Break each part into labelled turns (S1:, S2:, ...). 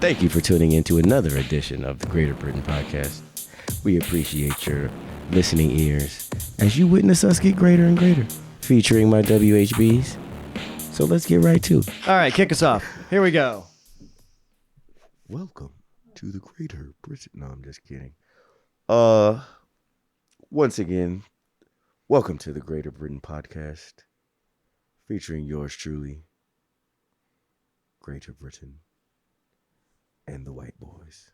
S1: Thank you for tuning in to another edition of the Greater Britain Podcast. We appreciate your listening ears as you witness us get greater and greater, featuring my WHBs. So let's get right to it.
S2: All right, kick us off. Here we go.
S1: Welcome to the Greater Britain. No, I'm just kidding. Once again, welcome to the Greater Britain Podcast, featuring yours truly, Greater Britain and the White Boys.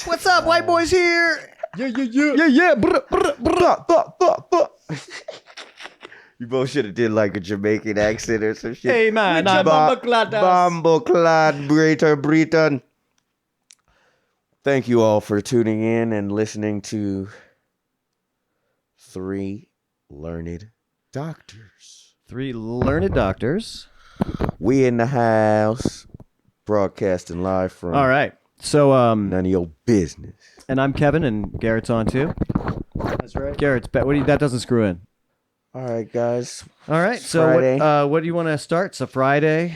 S2: What's up, white boys here?
S1: Yeah. You both should have did like a Jamaican accent or some shit.
S2: Hey, man, I'm
S1: Bomboclad, Greater Britain. Thank you all for tuning in and listening to Three Learned Doctors.
S2: Three learned doctors.
S1: We in the house, broadcasting live from
S2: All right. So,
S1: none of your business.
S2: and I'm Kevin, and Garrett's on too.
S3: That's right.
S2: Garrett's that doesn't screw in.
S1: All right, guys.
S2: All right.
S1: It's
S2: So,
S1: Friday.
S2: what do you want to start? It's a Friday.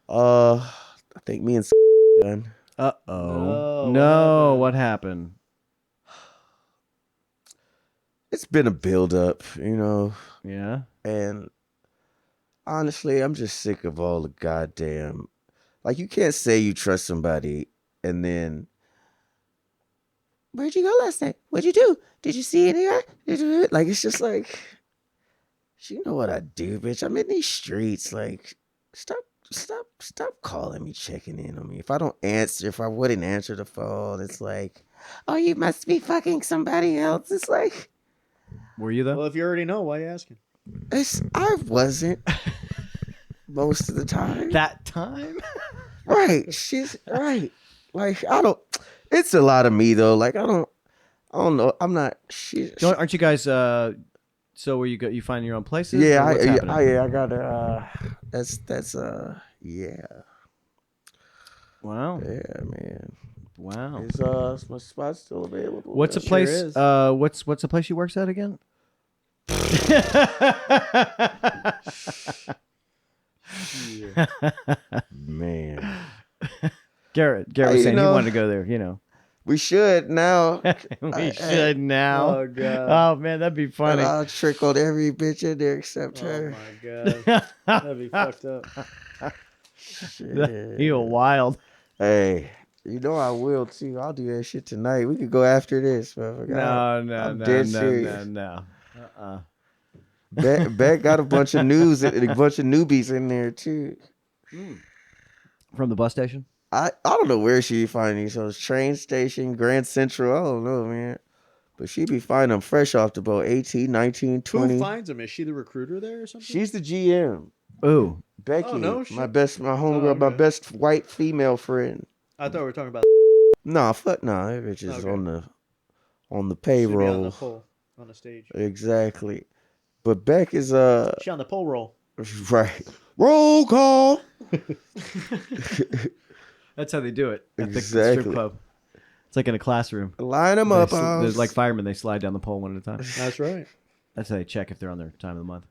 S1: I think me and done.
S2: Uh-oh.
S3: No,
S2: No,
S3: what
S2: what happened?
S1: It's been a build-up,
S2: Yeah.
S1: and honestly, I'm just sick of all the goddamn... Like, you can't say you trust somebody, and then... Where'd you go last night? What'd you do? Did you see any... Like, it's just like... You know what I do, bitch. I'm in these streets. Like, stop calling me, checking in on me. If I don't answer, if I wouldn't answer the phone, it's like, oh, you must be fucking somebody else. It's like...
S2: Were you though?
S3: Well, if you already know, why are you asking?
S1: I wasn't most of the time.
S2: That time?
S1: Right. She's right. Like, it's a lot of me though. Like, I don't know. I'm not,
S2: Aren't you guys, so where you find your own places?
S1: yeah,
S2: or what's happening?
S1: I gotta, yeah.
S2: Wow.
S1: Yeah, man.
S2: Wow.
S1: Is my spot still available?
S2: What's a
S3: Sure
S2: place?
S3: is.
S2: What's a place you works at again?
S1: Man.
S2: Garrett was saying he
S1: know-
S2: wanted to go there.
S1: We should now.
S2: We should now.
S3: Oh, God.
S2: Oh man, that'd be
S1: And
S2: funny.
S1: I'll trickled every bitch in there except
S3: Oh,
S1: her.
S3: my God. That'd be fucked up.
S1: Shit.
S2: You wild.
S1: Hey, I will too. I'll do that shit tonight. We could go after this, motherfucker.
S2: No.
S1: I'm dead serious.
S2: No.
S1: Beck got a bunch of news and a bunch of newbies in there too.
S2: From the bus station?
S1: I don't know where she be finding these hoes. Train station, Grand Central. I don't know, man. But she be finding them fresh off the boat. 18, 19, 20.
S3: Who finds him? Is she the recruiter there or something?
S1: She's the GM.
S2: Ooh.
S1: Becky,
S3: Oh, no shit.
S1: my homegirl,
S3: Oh, okay.
S1: my best white female friend.
S3: I thought we were talking about
S1: Nah, fuck nah. That bitch is
S3: Okay.
S1: on the
S3: she be
S1: payroll.
S3: on the pole on the stage.
S1: Exactly. But Beck is
S3: She on the pole roll.
S1: right. Roll call.
S2: That's how they do it at the
S1: Exactly.
S2: strip club. It's like in a classroom.
S1: Line them up.
S2: There's like firemen. They slide down the pole one at a time.
S3: That's right.
S2: That's how they check if they're on their time of the month.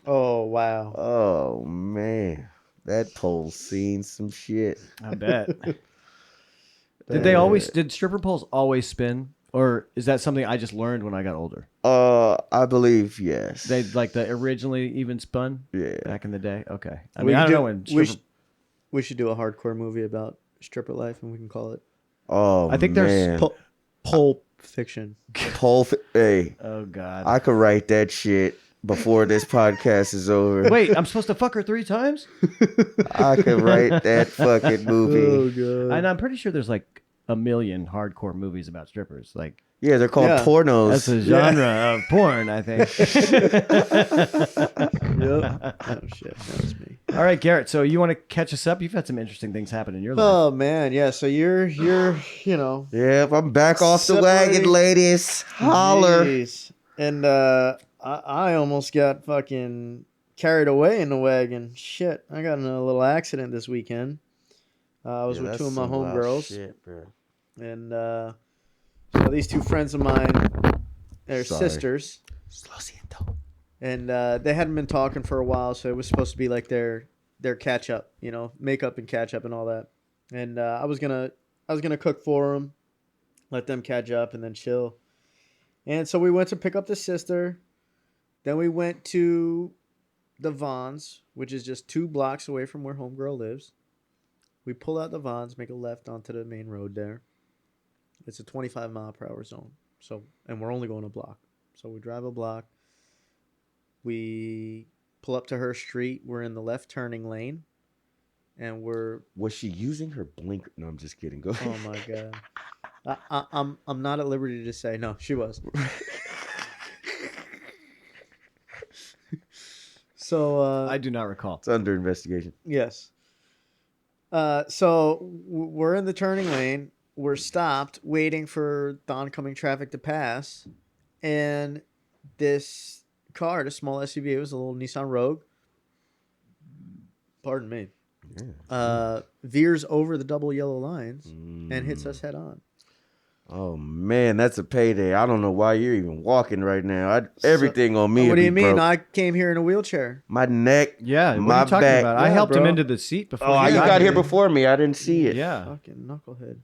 S3: Oh, wow.
S1: Oh man, that pole's seen some shit.
S2: I bet. Did stripper poles always spin? Or is that something I just learned when I got older?
S1: I believe yes.
S2: They like the originally even spun
S1: Yeah.
S2: back in the day? Okay. I
S3: We
S2: mean, I
S3: could
S2: don't know when stripper...
S3: We should do a hardcore movie about stripper life, and we can call it
S1: Oh,
S2: I think there's
S1: man.
S3: Pulp Fiction.
S1: Hey,
S2: Oh, God.
S1: I could write that shit before this podcast is over.
S2: Wait, I'm supposed to fuck her 3 times?
S1: I could write that fucking movie.
S3: God.
S2: And I'm pretty sure there's like a million hardcore movies about strippers. Like,
S1: Yeah, they're called
S3: Yeah.
S1: pornos.
S2: that's a genre of porn, I think.
S3: Yep. Oh shit, that was me.
S2: All right, Garrett. So you want to catch us up? You've had some interesting things happen in your life.
S3: Oh man, yeah. So you're
S1: Yep, I'm back off the wagon,
S3: Separating-
S1: ladies. Holler.
S3: Jeez. And I almost got fucking carried away in the wagon. Shit, I got in a little accident this weekend. I was with two of my homegirls,
S1: Shit, bro.
S3: and so these two friends of mine, they're
S1: Sorry.
S3: sisters,
S1: Lo siento.
S3: and they hadn't been talking for a while, so it was supposed to be like their catch up, you know, make up and catch up and all that. and I was gonna cook for them, let them catch up, and then chill. And so we went to pick up the sister. Then we went to the Vons, which is just 2 blocks away from where homegirl lives. We pull out the Vons, make a left onto the main road there. It's a 25-mile-per-hour zone. So, and we're only going a block. So we drive a block. We pull up to her street. We're in the left turning lane. And we're...
S1: Was she using her blinker? No, I'm just kidding. Go ahead.
S3: Oh, my God. I'm not at liberty to say. No, she was. So...
S2: I do not recall.
S1: It's under investigation.
S3: Yes. So we're in the turning lane. We're stopped waiting for the oncoming traffic to pass. And this car, the small SUV, it was a little Nissan Rogue. Pardon me.
S1: Yeah.
S3: Veers over the double yellow lines and hits us head on.
S1: Oh, man, that's a payday. I don't know why you're even walking right now. Everything on me.
S3: What do you mean?
S1: Broke.
S3: I came here in a wheelchair.
S1: My neck.
S2: Yeah, what
S1: my
S2: are you talking
S1: back.
S2: about? I
S3: Yeah,
S2: helped him
S3: bro.
S2: into the seat before.
S1: Oh,
S2: he
S1: you got here
S2: here
S1: before me. I didn't see it.
S2: Yeah.
S3: Fucking knucklehead.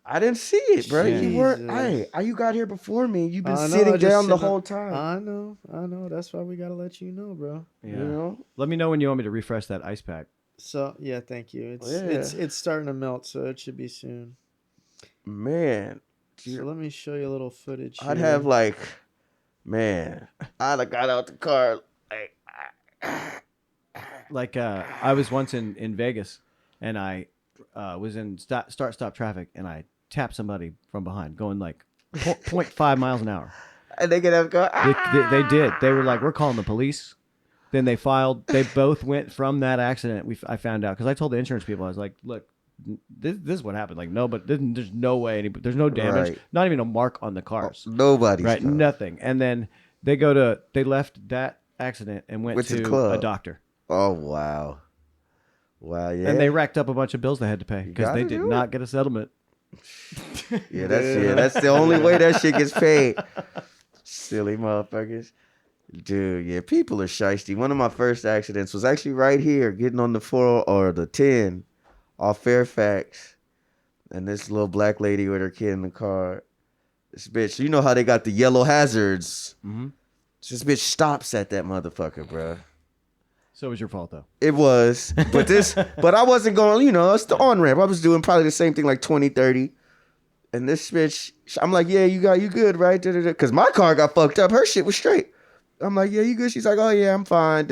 S1: I didn't see it, bro. You weren't.
S3: Jesus.
S1: Hey, you got here before me. You've been
S3: I know,
S1: sitting
S3: just
S1: down the
S3: sitting
S1: whole
S3: up-
S1: time.
S3: I know. That's why we gotta let you know, bro.
S2: Yeah.
S1: You know?
S2: Let me know when you want me to refresh that ice pack.
S3: So yeah, thank you. It's
S1: Yeah.
S3: it's starting to melt, so it should be soon.
S1: Man.
S3: So let me show you a little footage.
S1: I'd
S3: here.
S1: have like, man, I'd have got out the car.
S2: Like I was once in Vegas, and I was in start-stop traffic, and I tapped somebody from behind, going like 0.5 miles an hour.
S1: And they could have gone.
S2: They did. They were like, "We're calling the police." Then they filed. They both went from that accident. I found out because I told the insurance people. I was like, "Look, this is what happened. Like, no, but there's no way. There's no damage.
S1: Right.
S2: Not even a mark on the cars.
S1: Nobody's
S2: Right,
S1: done.
S2: nothing." And then they left that accident and went
S1: Went to
S2: to
S1: the club.
S2: a doctor.
S1: Oh wow, wow, yeah.
S2: And they racked up a bunch of bills they had to pay because they
S1: gotta
S2: did
S1: do
S2: not get a settlement.
S1: Yeah, that's the only way that shit gets paid. Silly motherfuckers. Dude, yeah, people are shiesty. One of my first accidents was actually right here, getting on the 4 or the 10 off Fairfax. And this little black lady with her kid in the car. This bitch, you know how they got the yellow hazards.
S2: Mm-hmm.
S1: This bitch stops at that motherfucker, bro.
S2: So it was your fault though.
S1: It was. But I wasn't going, it's the on-ramp. I was doing probably the same thing like 20, 30. And this bitch, I'm like, yeah, you good, right? Because my car got fucked up. Her shit was straight. I'm like, yeah, you good? She's like, oh, yeah, I'm fine.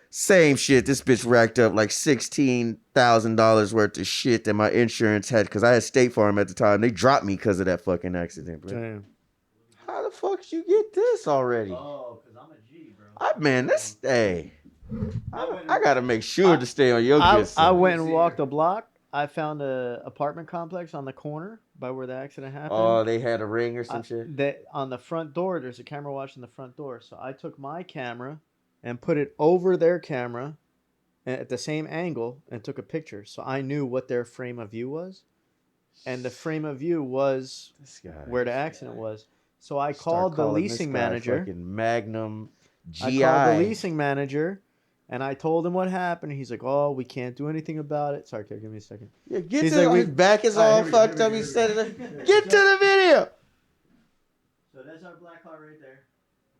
S1: Same shit. This bitch racked up like $16,000 worth of shit that my insurance had because I had State Farm at the time. They dropped me because of that fucking accident, bro.
S3: Damn.
S1: How the fuck did you get this already?
S3: Oh, because I'm a G, bro.
S1: I got to make sure to stay on your good
S3: I
S1: side.
S3: went and walked a block. I found a apartment complex on the corner by where the accident happened.
S1: Oh, they had a ring or some shit?
S3: On the front door, there's a camera watching the front door. So I took my camera and put it over their camera at the same angle and took a picture. So I knew what their frame of view was. And the frame of view was where the accident was. So I called the leasing manager.
S1: Fucking Magnum GI.
S3: I called the leasing manager. And I told him what happened. He's like, "Oh, we can't do anything about it." Sorry, Kerr, give me a second.
S1: Yeah,
S3: He's like,
S1: his back is all fucked up. He said it. Get to the video.
S3: So that's our black car right there.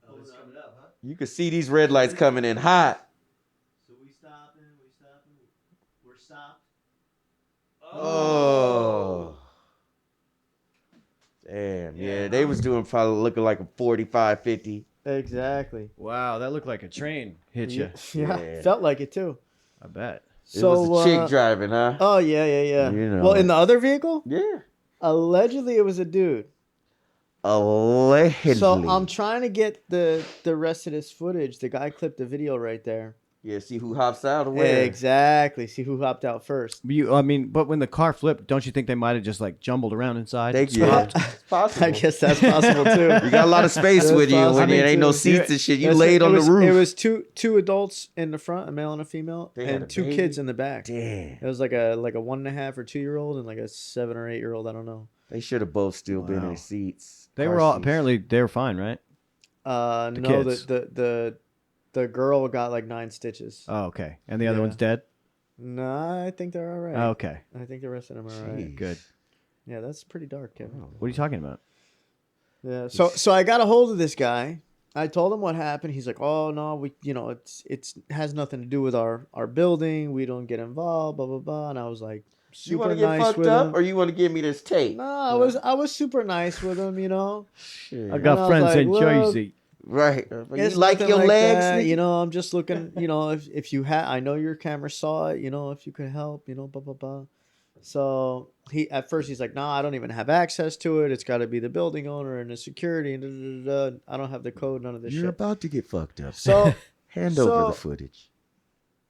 S4: Oh, it's coming up, huh?
S1: You can see these red lights coming in hot.
S3: So we stopping. We're stopped.
S1: Oh. Damn, yeah, they was doing probably looking like a 45, 50.
S3: Exactly.
S2: Wow, that looked like a train hit you.
S3: Yeah,
S1: Yeah.
S3: felt like it too.
S2: I bet.
S1: It
S3: So
S1: was a chick driving, huh?
S3: Oh yeah.
S1: You know.
S3: Well, in the other vehicle,
S1: Yeah.
S3: allegedly it was a dude.
S1: Allegedly.
S3: So I'm trying to get the rest of this footage. The guy clipped the video right there.
S1: Yeah, see who hops out or where.
S3: Exactly. See who hopped out first.
S2: But when the car flipped, don't you think they might have just like jumbled around inside?
S1: They
S3: Yeah.
S1: It's possible.
S3: I guess that's possible too.
S1: You got a lot of space
S3: That's
S1: with you
S3: possible
S1: when there ain't no
S3: too.
S1: seats and shit. You
S3: That's
S1: laid
S3: it.
S1: on
S3: It was-
S1: the roof.
S3: It was two adults in the front, a male and a female,
S1: They had
S3: and
S1: a
S3: 2
S1: baby?
S3: kids in the back.
S1: Damn.
S3: It was like a 1.5 or 2-year-old and like a 7 or 8-year-old. I don't know.
S1: They should have both still been
S2: Wow.
S1: in seats.
S2: They
S1: Car
S2: were all
S1: seats.
S2: apparently they were fine, right?
S3: No,
S2: kids.
S3: the girl got like 9 stitches.
S2: Oh, okay. And the other
S3: Yeah.
S2: one's dead.
S3: Nah, I think they're all right.
S2: Okay,
S3: I think the rest of them are all right.
S1: Jeez.
S2: good.
S3: Yeah, that's pretty dark, Kevin.
S1: Oh.
S2: What are you talking about?
S3: Yeah. So I got a hold of this guy. I told him what happened. He's like, "Oh no, it's has nothing to do with our building. We don't get involved, blah blah blah." And I was like,
S1: You want
S3: super
S1: to get
S3: nice
S1: fucked
S3: with
S1: up,
S3: him.
S1: or you want to give me this tape?
S3: No, I was super nice with him, you know.
S1: Shit.
S2: I
S3: And
S2: got
S3: I was
S2: friends
S3: like,
S2: in
S3: "Look,
S2: Jersey.
S1: Right. You
S3: it's
S1: like
S3: nothing
S1: your legs,
S3: that,
S1: nigga?
S3: you know. I'm just looking, you know, if you had, I know your camera saw it, you know, if you could help, you know, blah blah blah." So he at first he's like, "No, I don't even have access to it. It's got to be the building owner and the security and da, da, da, da. I don't have the code, none of this
S1: You're
S3: shit."
S1: about to get fucked up.
S3: So
S1: Hand over
S3: so
S1: the footage.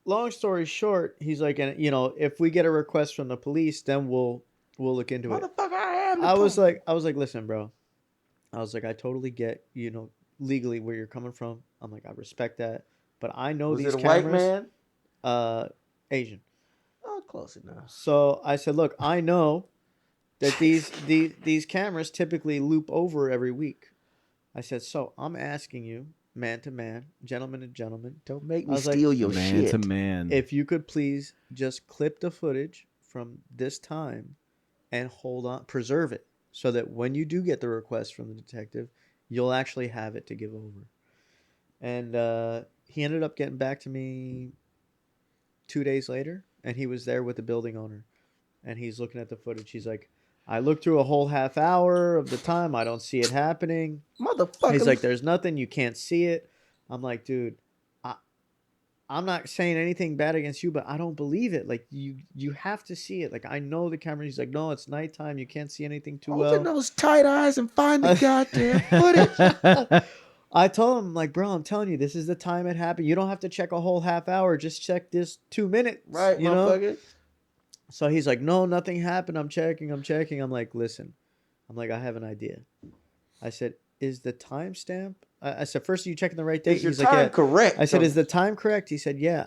S3: long story short, he's like, and you know, if we get a request from the police, then we'll look into it.
S1: Motherfucker, I am the
S3: I was
S1: police.
S3: like, listen, bro. I was like, I totally get, you know, legally where you're coming from. I'm like, I respect that, but I know
S1: Was
S3: these
S1: it a
S3: cameras.
S1: white man?
S3: Asian.
S1: Oh, close enough.
S3: So I said, look, I know that these cameras typically loop over every week. I said, so I'm asking you, man to man, gentleman to gentleman,
S1: Don't make
S3: I
S1: me
S3: was like,
S1: steal your
S2: Man
S1: shit.
S2: to man.
S3: if you could please just clip the footage from this time and hold on, preserve it so that when you do get the request from the detective, you'll actually have it to give over. And he ended up getting back to me 2 days later, and he was there with the building owner, and he's looking at the footage. He's like, I looked through a whole half hour of the time. I don't see it happening.
S1: Motherfucker.
S3: He's like, there's nothing. You can't see it. I'm like, dude, I'm not saying anything bad against you, but I don't believe it. Like, you have to see it. Like, I know the camera. He's like, no, it's nighttime. You can't see anything too
S1: Open
S3: well.
S1: those tight eyes and find the goddamn footage.
S3: I told him, like, bro, I'm telling you, this is the time it happened. You don't have to check a whole half hour. Just check this 2 minutes.
S1: Right,
S3: you know?
S1: motherfucker.
S3: So he's like, no, nothing happened. I'm checking. I'm like, listen. I'm like, I have an idea. I said, is the timestamp? I said, first, are you checking the right date?
S1: Is your
S3: He's
S1: time
S3: like, yeah.
S1: correct?
S3: I said, is the time correct? He said, yeah.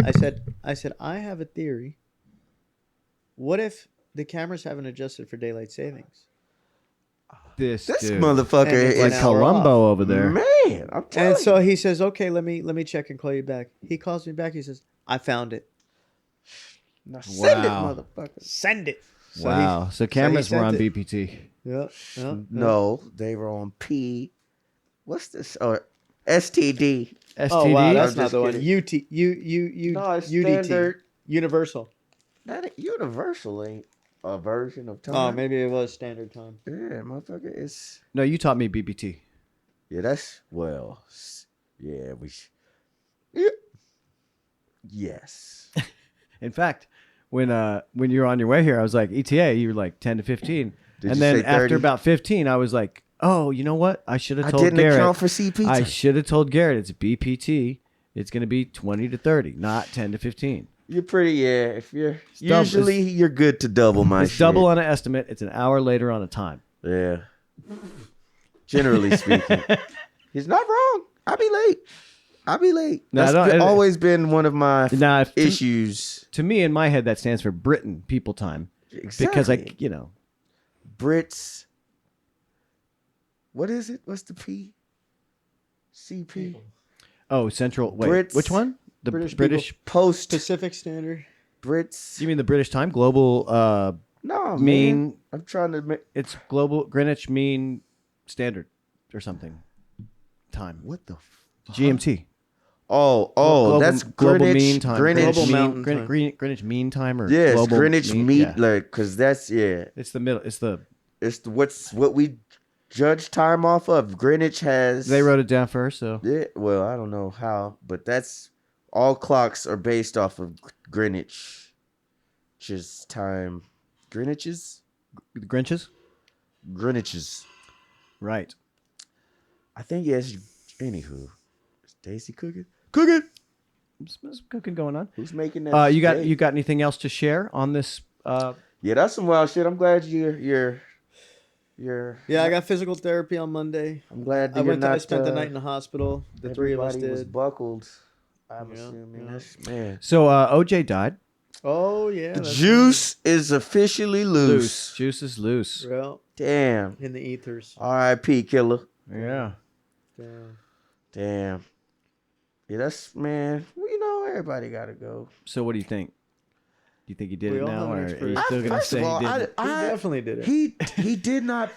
S3: I said, I have a theory. What if the cameras haven't adjusted for daylight savings?
S2: this
S1: This
S2: dude.
S1: motherfucker
S3: And it's
S1: is
S2: like
S3: an hour
S2: Columbo
S3: off.
S2: over there.
S1: Man, I'm telling
S3: And so
S1: you.
S3: he says, okay, let me check and call you back. He calls me back. He says, I found it.
S1: Now send it,
S2: Wow.
S1: motherfucker.
S3: Send it. So
S2: Wow. So cameras were
S1: sent
S2: on
S1: it.
S2: BPT.
S3: Yeah.
S1: No, they were on P. What's this? Or STD.
S2: STD.
S3: Oh wow, that's
S1: I'm
S3: not
S1: just
S3: the one.
S1: kidding. No, it's
S3: UDT.
S1: standard.
S3: Universal.
S1: That ain't universal ain't a version of time.
S3: Oh, maybe it was standard time.
S1: Yeah, motherfucker. It's
S2: No, you taught me BPT.
S1: yeah. That's well. Yeah, yeah. Yes.
S2: In fact, when you were on your way here, I was like, ETA, you were like 10 to 15.
S1: Did
S2: And
S1: you
S2: then
S1: say 30?
S2: after about 15, I was like, oh, you know what? I should have
S1: I
S2: told
S1: didn't
S2: Garrett.
S1: account for CP
S2: I
S1: time.
S2: should have told Garrett it's BPT. It's going to be 20 to 30, not 10 to 15.
S1: You're pretty. Yeah. If you're
S2: double-
S1: usually you're good to double my
S2: It's
S1: shit.
S2: double on an estimate. It's an hour later on a time.
S1: Yeah. Generally speaking, he's not wrong. I'll be late.
S2: No, I
S1: That's
S2: don't-
S1: always been one of my
S2: Now,
S1: issues.
S2: to me, in my head, that stands for Britton people time.
S1: Exactly.
S2: Because,
S1: Brits. What is it? What's the P? CP.
S2: oh, Central. Wait,
S1: Brits-
S2: which one? The
S3: British
S2: British.
S1: Post
S3: Pacific Standard.
S1: Brits.
S2: You mean the British time? Global
S1: No,
S2: mean.
S1: man. I'm trying to make.
S2: It's global Greenwich Mean Standard or something. Time.
S1: What the?
S2: GMT.
S1: Oh,
S2: Global-
S1: that's
S2: global
S1: Greenwich.
S2: mean time.
S1: Greenwich.
S3: Global
S2: mean,
S3: mountain time.
S2: Greenwich Mean Time or
S1: Yes,
S2: global
S1: Greenwich
S2: mean,
S1: meet
S2: yeah.
S1: like because that's
S2: It's the middle. It's the
S1: It's what we judge time off of. Greenwich has.
S2: they wrote it down first, so
S1: Yeah, well, I don't know how, but that's all clocks are based off of Greenwich. Just time. Greenwich's?
S2: the Grinches.
S1: Greenwich's.
S2: Right.
S1: I think yes. Anywho, is Daisy cooking?
S2: Some cooking going on.
S1: Who's making that?
S2: You
S1: steak?
S2: got anything else to share on this?
S1: Yeah, that's some wild shit. I'm glad you're.
S3: Yeah, I got physical therapy on Monday.
S1: I'm glad that
S3: I
S1: you're
S3: went.
S1: not.
S3: I spent the night in the hospital. The three of us
S1: everybody was
S3: did.
S1: buckled. I'm
S3: Yeah,
S1: assuming
S3: yeah.
S1: that's man.
S2: So OJ died.
S3: Oh yeah.
S1: The
S3: that's
S1: juice is officially loose.
S2: Juice is loose.
S3: right. Well,
S1: Damn.
S3: in the ethers.
S1: R.I.P. Killer.
S2: Yeah.
S1: Damn. Yeah, that's man. Well, you know, everybody gotta go.
S2: So what do you think? you think he did
S3: We
S2: it
S3: all
S2: now,
S3: have an
S2: or are you
S3: experience.
S2: still gonna
S1: First
S2: say
S1: of all,
S2: he didn't?
S3: He definitely did it.
S1: He did not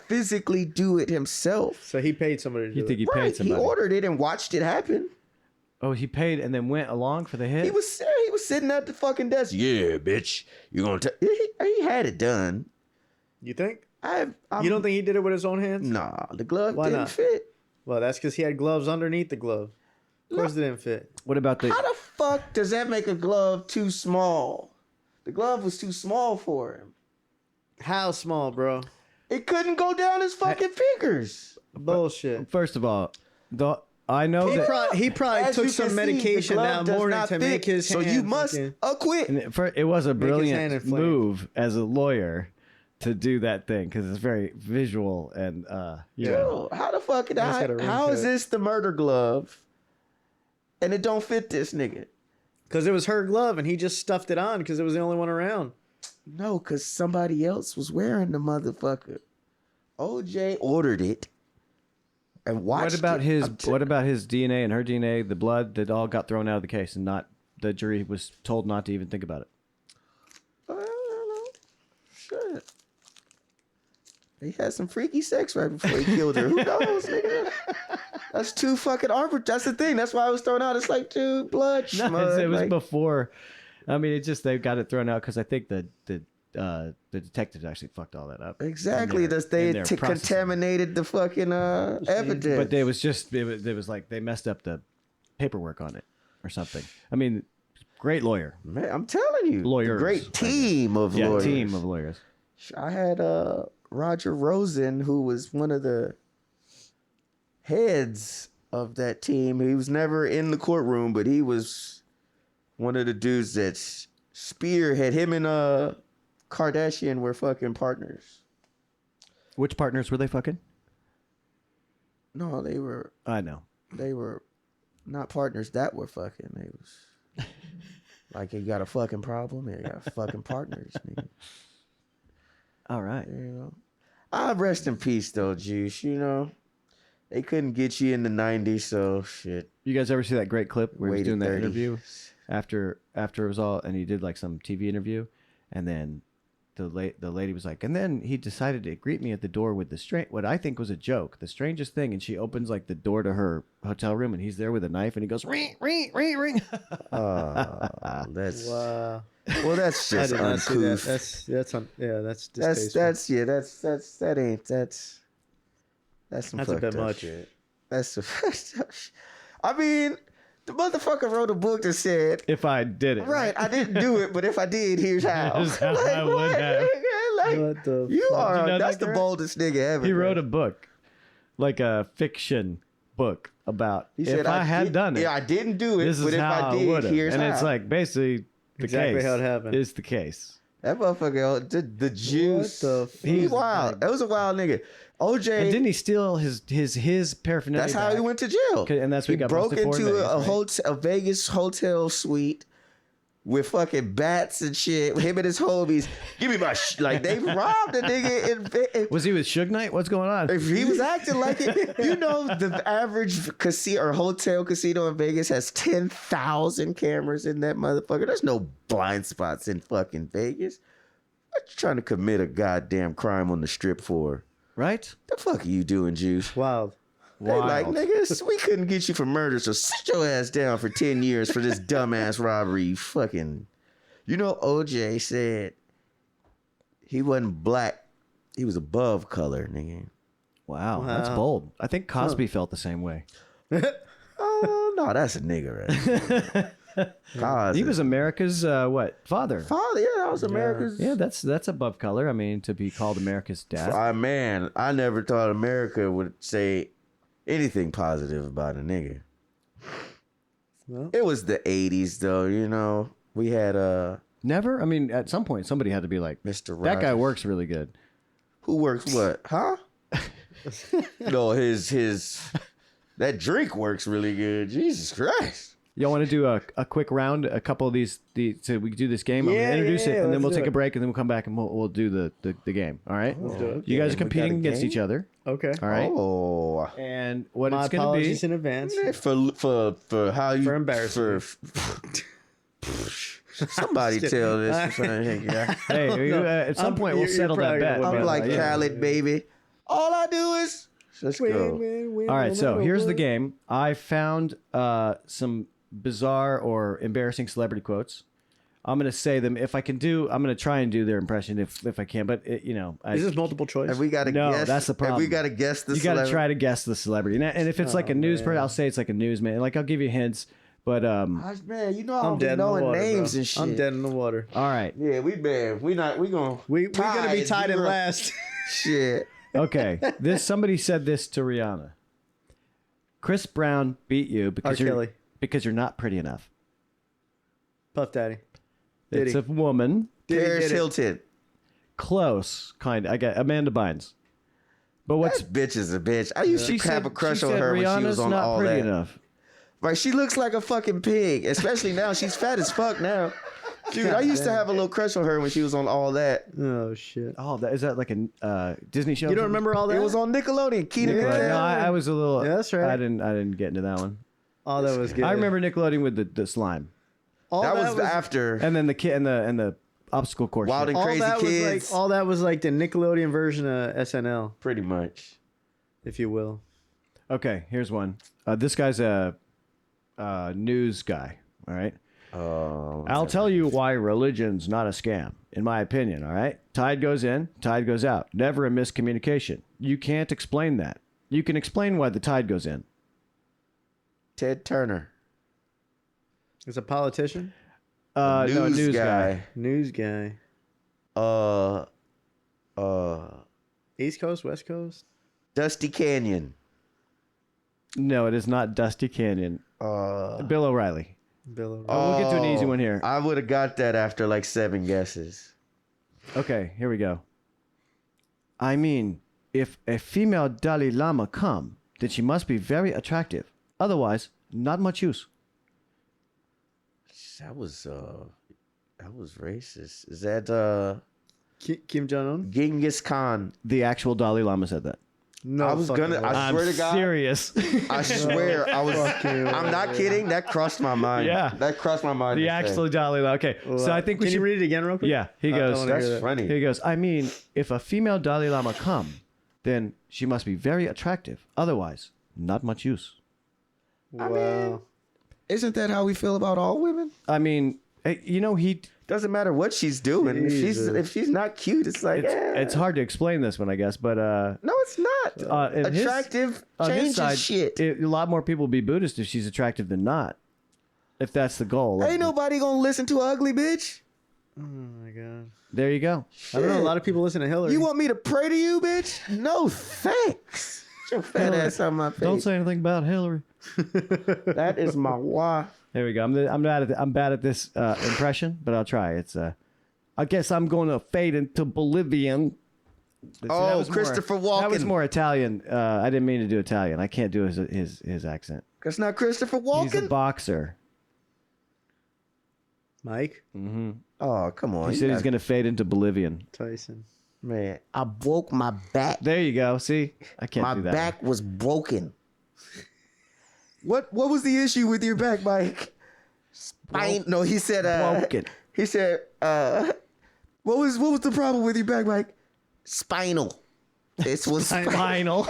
S1: physically do it himself.
S3: So he paid somebody to do
S2: You think
S3: it.
S2: he paid
S1: Right, he
S2: somebody?
S1: ordered it and watched it happen.
S2: Oh, he paid and then went along for the hit.
S1: He was sitting at the fucking desk. Yeah, bitch, you gonna? He had it done.
S3: You think?
S1: I'm,
S3: You don't think he did it with his own hands?
S1: Nah, the glove
S3: Why
S1: didn't
S3: not?
S1: fit.
S3: Well, that's because he had gloves underneath the glove. Of course, it didn't fit.
S2: What about the?
S1: How the fuck does that make a glove too small? The glove was too small for him.
S3: How small, bro?
S1: It couldn't go down his fucking fingers.
S3: Bullshit.
S2: First of all, I know that.
S3: He probably
S1: As
S3: took
S1: you
S3: some
S1: can see, the
S3: medication
S1: glove
S3: now
S1: does
S3: morning
S1: not
S3: to
S1: fit,
S3: make his
S1: so
S3: hand
S1: you must
S3: fucking-
S1: acquit.
S2: It was a
S3: hand
S2: brilliant
S3: inflamed.
S2: move as a lawyer to do that thing because it's very visual and you know.
S1: Yo, how the fuck did
S3: He's got a ring
S1: how
S3: to
S1: is
S3: it.
S1: this the murder glove? And it don't fit this nigga.
S3: Because it was her glove and he just stuffed it on because it was the only one around.
S1: No, because somebody else was wearing the motherfucker. OJ ordered it and watched
S2: What about
S1: it.
S2: his?
S1: I'm
S2: What about his DNA and her DNA? The blood that all got thrown out of the case, and not the jury was told not to even think about it.
S1: I don't know. Shit. He had some freaky sex right before he killed her. Who knows, nigga? That's too fucking arbitrary. That's the thing. That's why I was thrown out. It's like, dude, blood,
S2: No,
S1: schmud.
S2: it was
S1: like,
S2: before. I mean, it just they got it thrown out because I think the detectives actually fucked all that up.
S1: exactly.
S2: in their-
S1: That's they
S2: in their processing.
S1: contaminated the fucking evidence.
S2: But it was like they messed up the paperwork on it or something. I mean, great lawyer.
S1: Man, I'm telling you,
S2: Lawyers,
S1: a great team of
S2: Yeah,
S1: lawyers.
S2: team of lawyers.
S1: I had Roger Rosen, who was one of the heads of that team. He was never in the courtroom, but he was one of the dudes that spearhead him and Kardashian were fucking partners.
S2: Which partners were they fucking?
S1: No, they were not partners that were fucking. They was like, you got a fucking problem, you got fucking partners, nigga.
S2: All right.
S1: You know, I rest in peace though, Juice. You know, they couldn't get you in the '90s, so shit.
S2: You guys ever see that great clip where he was
S1: Waited
S2: doing that
S1: 30.
S2: interview after it was all, and he did like some TV interview, and then the lady was like, and then he decided to greet me at the door with what I think was a joke, the strangest thing, and she opens like the door to her hotel room, and he's there with a knife, and he goes ring ring ring ring.
S1: That's
S3: Wow.
S1: well, that's
S3: I
S1: just
S3: did not see that.
S1: uncouth.
S3: That's
S1: That's
S3: distasteful.
S1: that's some
S3: That's a
S1: fucked
S3: bit
S1: up
S3: much.
S1: shit. That's some I mean, the motherfucker wrote a book that said,
S2: If I did it
S1: right, I didn't do it, but if I did, here's how.
S2: Here's how I would
S1: what,
S2: have.
S1: nigga? Like,
S3: What the
S1: you
S3: fuck?
S1: are
S2: Did you know
S1: that's
S2: that,
S1: the
S2: Garrett?
S1: boldest nigga ever.
S2: He wrote
S1: bro.
S2: a book, like a fiction book about
S1: He
S2: if
S1: said,
S2: I had done it.
S1: Yeah, I didn't do it,
S2: This
S1: but
S2: is
S1: if
S2: how
S1: I did,
S2: would've.
S1: here's
S2: and
S1: how.
S2: it's like basically the
S3: Exactly
S2: case
S3: how it happened.
S2: is the case.
S1: That motherfucker, the juice.
S3: What the
S1: He
S3: fuck?
S1: wild. That was a wild nigga. OJ.
S2: And didn't he steal his paraphernalia?
S1: That's how he
S2: back?
S1: went to jail.
S2: Okay, and that's what he got
S1: broke
S2: busted for in
S1: into
S2: Vegas,
S1: a
S2: right?
S1: hotel, a Vegas hotel suite with fucking bats and shit. With him and his homies. Give me my like they robbed a nigga in.
S2: Was he with Suge Knight? What's going on?
S1: If he was acting like it, you know, the average casino or hotel casino in Vegas has 10,000 cameras in that motherfucker. There's no blind spots in fucking Vegas. What you trying to commit a goddamn crime on the strip for?
S2: Right?
S1: The fuck are you doing, Juice?
S3: Wild.
S1: They like,
S2: Wild.
S1: niggas, we couldn't get you for murder, so sit your ass down for 10 years for this dumbass robbery. You fucking. You know, OJ said he wasn't black. He was above color, nigga.
S2: Wow, that's bold. I think Cosby felt the same way.
S1: Oh, no, that's a nigga right there.
S2: He was America's father.
S1: Father, yeah, that was America's.
S2: Yeah, that's above color. I mean, to be called America's dad.
S1: Man, I never thought America would say anything positive about a nigga.
S3: Well.
S1: It was the 80s, though, you know. We had
S2: Never. I mean, at some point, somebody had to be like,
S1: Mr.
S2: that guy
S1: Rogers.
S2: works really good.
S1: Who works what? Huh? No, his that drink works really good. Jesus Christ.
S2: Y'all want to do a quick round, a couple of these, so we can do this game? I'm
S3: Yeah,
S2: gonna introduce
S3: yeah,
S2: it, and then
S3: let's
S2: we'll
S3: do
S2: take a
S3: it.
S2: break, and then we'll come back and we'll do the game. All right?
S3: Let's do it.
S2: You guys
S1: Yeah,
S2: are competing
S1: we got a
S2: against
S1: game?
S2: each other.
S3: Okay.
S2: All right.
S1: Oh.
S2: And what
S3: My
S2: it's gonna be?
S3: apologies in advance.
S1: For how you
S3: For embarrassment.
S1: Somebody
S3: Just
S1: tell
S3: kidding.
S1: this. Yeah.
S2: Hey, at some point we'll
S3: you're
S2: settle that
S3: probably
S2: bet.
S3: gonna
S1: I'm
S3: win.
S1: like
S2: yeah.
S1: Khaled, baby. All I do is let's go.
S3: Win,
S2: All right,
S3: no
S2: so
S3: matter
S2: here's the
S3: what.
S2: game. I found some bizarre or embarrassing celebrity quotes. I'm gonna say them if I can do. I'm gonna try and do their impression if I can. But
S3: Is this multiple choice?
S1: Have we got to
S2: No,
S1: guess?
S2: that's the
S1: Have
S2: problem.
S1: we got to guess the
S2: you got to
S1: celebrity?
S2: try to guess the celebrity. And if it's like a news person, I'll say it's like a newsman. Like I'll give you hints. But
S1: Man, you know
S3: I'm
S1: I'm
S3: dead in the
S1: knowing
S3: water,
S1: names
S3: bro.
S1: and shit.
S3: I'm dead in the water.
S2: all right,
S1: Yeah, we bad. We gonna
S3: We're gonna be tied in
S1: zero.
S3: last.
S1: Shit.
S2: okay. Somebody said this to Rihanna. Chris Brown beat you
S3: R.
S2: because
S3: Kelly,
S2: you're not pretty enough.
S3: Puff Daddy.
S2: It's
S3: Diddy.
S2: a woman.
S1: Paris
S3: did it.
S1: Hilton.
S2: Close, kind of. I got Amanda Bynes. But what's
S1: That bitch is a bitch. I used to have a crush
S2: she
S1: on
S2: said
S1: her when she
S2: Rihanna's
S1: was on
S2: not
S1: all
S2: pretty
S1: that.
S2: enough.
S1: Right, she looks like a fucking pig, especially now. She's fat as fuck now. Dude, I used to have a little crush on her when she was on all that.
S3: Oh shit!
S2: Oh, is that like a Disney show?
S3: You don't remember all that?
S1: It was on Nickelodeon. Keenan
S3: Yeah.
S1: and Kel.
S2: No, I was a little.
S3: Yeah, that's right.
S2: I didn't get into that one.
S3: Oh, that was good.
S2: I remember Nickelodeon with the slime,
S3: all
S1: That was after
S2: and then the kid and the obstacle course.
S1: Wild
S2: shit.
S1: and
S3: all
S1: Crazy
S3: that was
S1: Kids.
S3: like all that was like the Nickelodeon version of SNL,
S1: Pretty much.
S3: if you will.
S2: Okay, here's one. This guy's a news guy. All right. I'll tell you why religion's not a scam, in my opinion. All right. Tide goes in, tide goes out. Never a miscommunication. You can't explain that. You can explain why the tide goes in.
S1: Ted Turner.
S3: It's a politician,
S2: No, a news guy.
S3: news guy,
S1: Uh,
S3: East Coast, West Coast.
S1: Dusty Canyon.
S2: No, it is not Dusty Canyon. Bill O'Reilly.
S3: Bill.
S2: We'll get to an easy one here.
S1: I would have got that after like 7 guesses.
S2: Okay, here we go. I mean, if a female Dalai Lama come, then she must be very attractive. Otherwise, not much use.
S1: That was racist. Is that
S3: Kim Jong Un.
S1: Genghis Khan?
S2: The actual Dalai Lama said that.
S3: No,
S1: I was
S3: fucking
S1: gonna-
S3: way.
S1: I
S2: I'm
S1: swear to God.
S2: serious.
S1: I swear I was. I'm not kidding. That crossed my mind.
S2: Yeah.
S1: That crossed my mind.
S2: The
S1: to say.
S2: actual Dalai Lama. Okay, so I think we
S3: Can
S2: should.
S3: you read it again real quick?
S2: Yeah, he
S3: I
S2: goes.
S3: wanna hear
S1: That's
S3: that.
S1: funny.
S2: He goes. I mean, if a female Dalai Lama come, then she must be very attractive. Otherwise, not much use.
S3: Wow.
S1: Isn't that how we feel about all women?
S2: I mean, he.
S1: Doesn't matter what she's doing.
S3: Jesus.
S1: If she's not cute, it's like
S2: It's hard to explain this one, I guess, but
S1: no, it's not.
S2: in his-
S1: Attractive
S2: on his
S1: changes
S2: side,
S1: shit.
S2: a lot more people will be Buddhist if she's attractive than not. If that's the goal.
S1: Ain't nobody gonna listen to an ugly bitch.
S3: Oh my god.
S2: There you go.
S3: I don't know. A lot of people listen to Hillary.
S1: You want me to pray to you, bitch? No thanks. Get your fat ass on my face.
S2: Don't say anything about Hillary.
S1: That is my wife.
S2: There we go. I'm bad at this impression, but I'll try. It's I guess I'm going to fade into Bolivian. See,
S1: Oh,
S2: was
S1: Christopher
S2: That was
S1: Walken.
S2: more Italian. I didn't mean to do Italian. I can't do his accent.
S1: That's not Christopher
S2: He's a
S1: Walken.
S2: boxer.
S3: Mike
S1: Oh, come on.
S2: He said he's going to fade into Bolivian.
S3: Tyson.
S1: Man, I broke my back.
S2: There you go. See, I can't
S1: My
S2: do that.
S1: back was broken. What was the issue with your back, Mike? Spine. No, he said
S2: Broken.
S1: He said what was the problem with your back, Mike? Spinal. This was
S2: Final.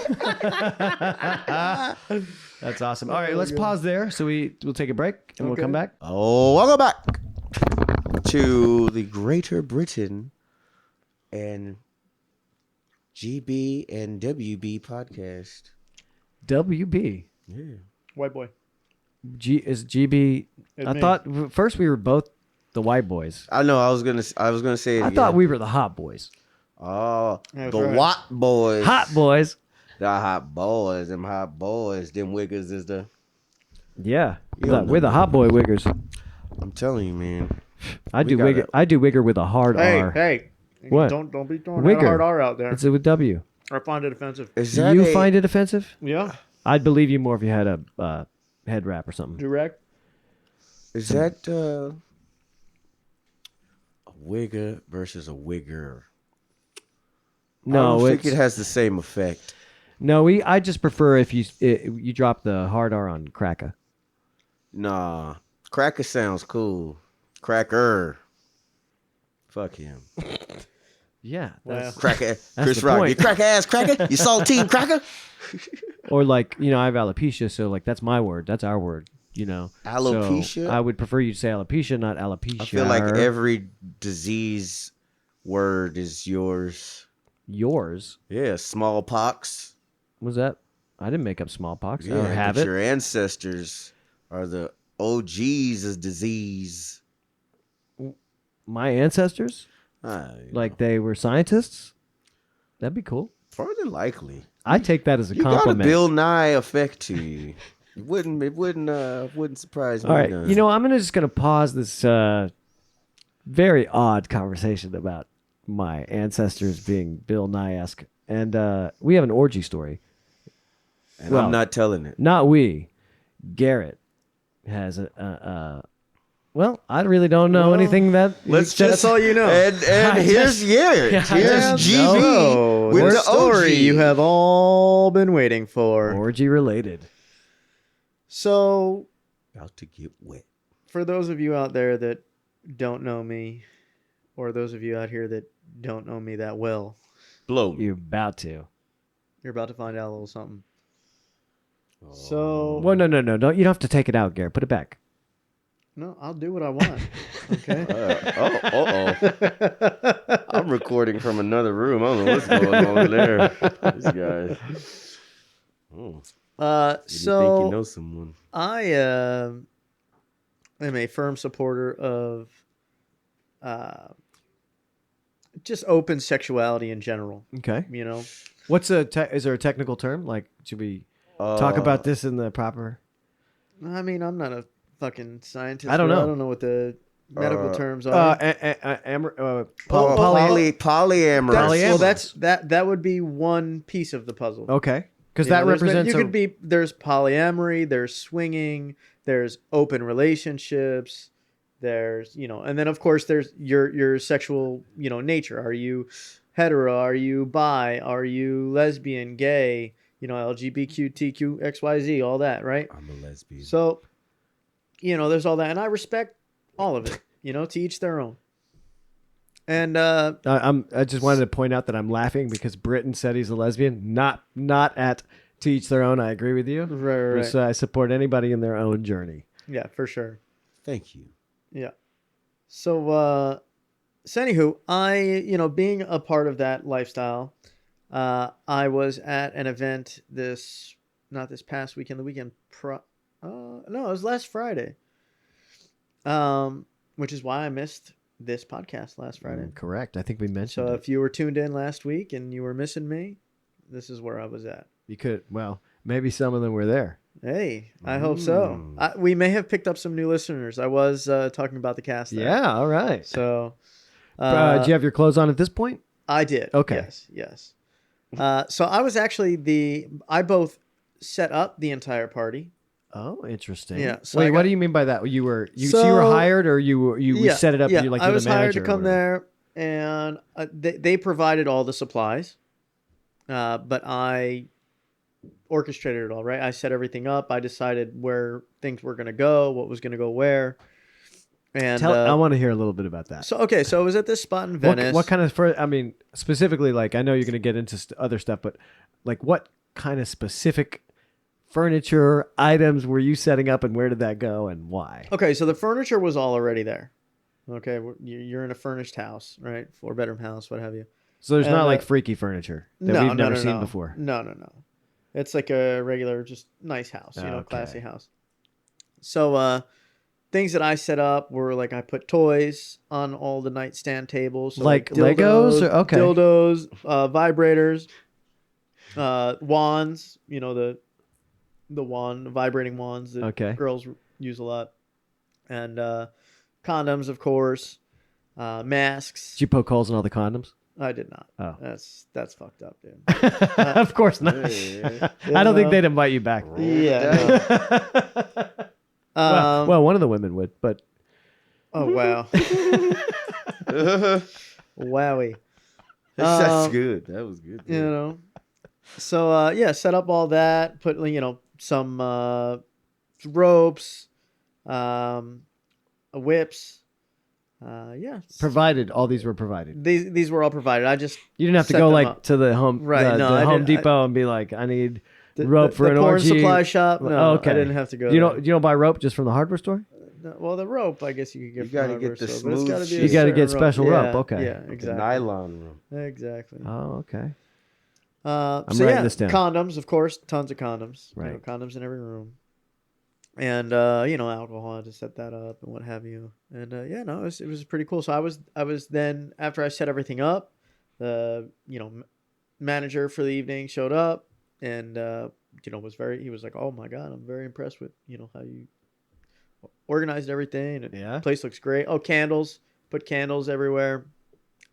S2: That's awesome. All right, let's pause there. So we'll take a break and we'll come back.
S1: Oh, welcome back to the Greater Britain and GB and WB podcast.
S2: WB.
S1: Yeah.
S3: White boy.
S2: Is GB?
S3: It's
S2: I
S3: me.
S2: thought first we were both the white boys.
S1: I know. I was gonna say it.
S2: I
S1: again.
S2: thought we were the hot boys.
S1: Oh,
S3: That's
S1: the
S3: right.
S1: Watt boys.
S2: Hot boys.
S1: The hot boys. Them hot boys. Them wiggers is the.
S2: Yeah,
S1: You don't
S2: we're the hot boy wiggers.
S1: I'm telling you, man.
S2: I do
S1: gotta-
S2: wigger. I do wigger with a hard
S3: Hey,
S2: R.
S3: hey.
S2: What?
S3: Don't be throwing
S2: Wigger.
S3: that hard R out there.
S2: It's with W.
S3: I find it offensive.
S1: Is that
S2: You
S1: a-
S2: find it offensive?
S3: Yeah.
S2: I'd believe you more if you had a head wrap or something.
S3: Direct.
S1: Is that a wigger versus a wigger? I
S2: No,
S1: don't think
S2: it's
S1: it has the same effect.
S2: no. I just prefer if you drop the hard R on cracker.
S1: Nah, cracker sounds cool. Cracker. Fuck him.
S2: Yeah. That's,
S1: Cracker.
S2: That's
S1: Chris
S2: the
S1: Rock.
S2: point.
S1: You crack ass cracker. You saltine cracker.
S2: Or like, I have alopecia, so like that's my word. That's our word,
S1: Alopecia?
S2: So I would prefer you to say alopecia, not alopecia.
S1: I feel like every disease word is yours.
S2: Yours?
S1: Yeah, smallpox.
S2: Was that? I didn't make up smallpox.
S1: Yeah,
S2: or have
S1: but
S2: it.
S1: your ancestors are the OGs of disease.
S2: My ancestors?
S1: Like
S2: They were scientists? That'd be cool.
S1: more than likely.
S2: I take that as a
S1: You got a
S2: compliment.
S1: Bill Nye effect to you. It wouldn't surprise me.
S2: All right,
S1: none.
S2: I'm just gonna pause this very odd conversation about my ancestors being Bill Nye-esque, and we have an orgy story.
S1: And
S2: well,
S1: I'm not telling it.
S2: Not we. Garrett has well, I really don't know anything that.
S3: That's all you know.
S1: And
S2: I
S1: here's
S2: just-
S1: Garrett.
S2: I
S1: Here's
S2: just
S1: GB
S3: Oh,
S1: with
S3: the
S1: the
S3: story
S1: OG.
S3: you have all been waiting for.
S2: orgy related.
S3: So,
S1: About to get wet.
S3: for those of you out there that don't know me, or those of you out here that don't know me that well,
S1: Blow me.
S2: You're about to.
S3: you're about to find out a little something.
S1: Oh.
S3: So,
S2: Well, no. Don't. You don't have to take it out, Garrett. Put it back.
S3: no, I'll do what I want. Okay.
S1: I'm recording from another room. I don't know what's going on there. These guys. Oh, you think you
S3: So
S1: know someone?
S3: I am a firm supporter of just open sexuality in general.
S2: Okay.
S3: You know,
S2: What's is there a technical term? Like, should we talk about this in the proper?
S3: I mean, I'm not a fucking scientist.
S2: I don't
S3: bro.
S2: know.
S3: I don't know what the medical terms are.
S1: Polyamory.
S3: Well, that would be one piece of the puzzle.
S2: Okay, because
S3: You
S2: that
S3: know,
S2: represents.
S3: there's polyamory, there's swinging, there's open relationships, there's and then of course there's your sexual nature. Are you hetero? Are you bi? Are you lesbian, gay? LGBTQ, XYZ, all that, right?
S1: I'm a lesbian.
S3: So, there's all that, and I respect all of it. To each their own. And
S2: I just wanted to point out that I'm laughing because Britton said he's a lesbian. Not at to each their own. I agree with you.
S3: right.
S2: So I support anybody in their own journey.
S3: Yeah, for sure.
S1: Thank you.
S3: Yeah. So anywho, I, being a part of that lifestyle, I was at an event not this past weekend, the weekend no, it was last Friday. Which is why I missed this podcast last Friday.
S2: Correct. I think we mentioned
S3: So
S2: it.
S3: if you were tuned in last week and you were missing me, this is where I was at.
S2: You could. Well, maybe some of them were there.
S3: Hey, I hope so. We may have picked up some new listeners. I was talking about the cast there.
S2: Yeah. All right.
S3: So,
S2: Do you have your clothes on at this point?
S3: I did.
S2: Okay.
S3: Yes. So I was actually I both set up the entire party.
S2: Oh, interesting.
S3: Yeah, so
S2: Wait,
S3: I
S2: what
S3: got-
S2: do you mean by that? So you were
S3: So-
S2: hired, or we set it up?
S3: Yeah,
S2: You like
S3: I
S2: you're
S3: was
S2: the
S3: hired
S2: manager
S3: to
S2: or
S3: come
S2: whatever?
S3: there, and they provided all the supplies, but I orchestrated it all. Right, I set everything up. I decided where things were going to go, what was going to go where, and
S2: I want to hear a little bit about that.
S3: so okay. So it was at this spot in Venice.
S2: What kind of? I mean, specifically, like I know you're going to get into other stuff, but like what kind of specific furniture items were you setting up, and where did that go, and why?
S3: Okay, so the furniture was all already there. Okay, you're in a furnished house, right? 4-bedroom house, what have you.
S2: So there's
S3: And,
S2: not like freaky furniture that we've never seen
S3: no.
S2: before.
S3: No. It's like a regular, just nice house,
S2: Okay.
S3: classy house. So things that I set up were like I put toys on all the nightstand tables. So
S2: Like Legos? Okay.
S3: Dildos, vibrators, wands, the vibrating wands that
S2: Okay.
S3: girls use a lot. And condoms, of course, masks.
S2: Did you poke holes in all the condoms?
S3: I did not.
S2: Oh.
S3: That's fucked up, dude.
S2: Of course not.
S1: Yeah.
S2: I don't think they'd invite you back.
S3: Yeah.
S2: Well, one of the women would, but
S3: Oh wow. Wowie.
S1: That's good. That was good.
S3: So set up all that, put some ropes, whips, Yeah.
S2: Provided all these were provided.
S3: These were all provided. I just
S2: You didn't have to
S3: set
S2: go
S3: them
S2: like
S3: up.
S2: to the home
S3: Right, no,
S2: the
S3: I
S2: Home
S3: didn't-
S2: Depot and be like, I need
S3: the,
S2: rope for an
S3: porn
S2: orgy.
S3: supply shop. No,
S2: Oh, okay.
S3: I didn't have to go.
S2: You
S3: there.
S2: don't buy rope just from the hardware store?
S3: No, well, the rope, I guess you could get.
S1: You
S3: from
S1: gotta
S3: hardware
S1: get the
S3: store, but it's
S1: smooth
S3: gotta be a
S1: shit.
S2: You gotta get
S3: certain
S2: special rope,
S3: Yeah,
S2: okay.
S3: Yeah,
S1: The
S3: exactly.
S1: nylon rope.
S3: Exactly.
S2: Oh, okay.
S3: I'm
S2: writing this down.
S3: Condoms, of course, tons of condoms.
S2: Right.
S3: You know, condoms in every room. And alcohol to set that up and what have you. And it was pretty cool. So I was then, after I set everything up, the manager for the evening showed up and he was like, "Oh my God, I'm very impressed with how you organized everything. And
S2: Yeah.
S3: the place looks great. Oh, candles, put candles everywhere,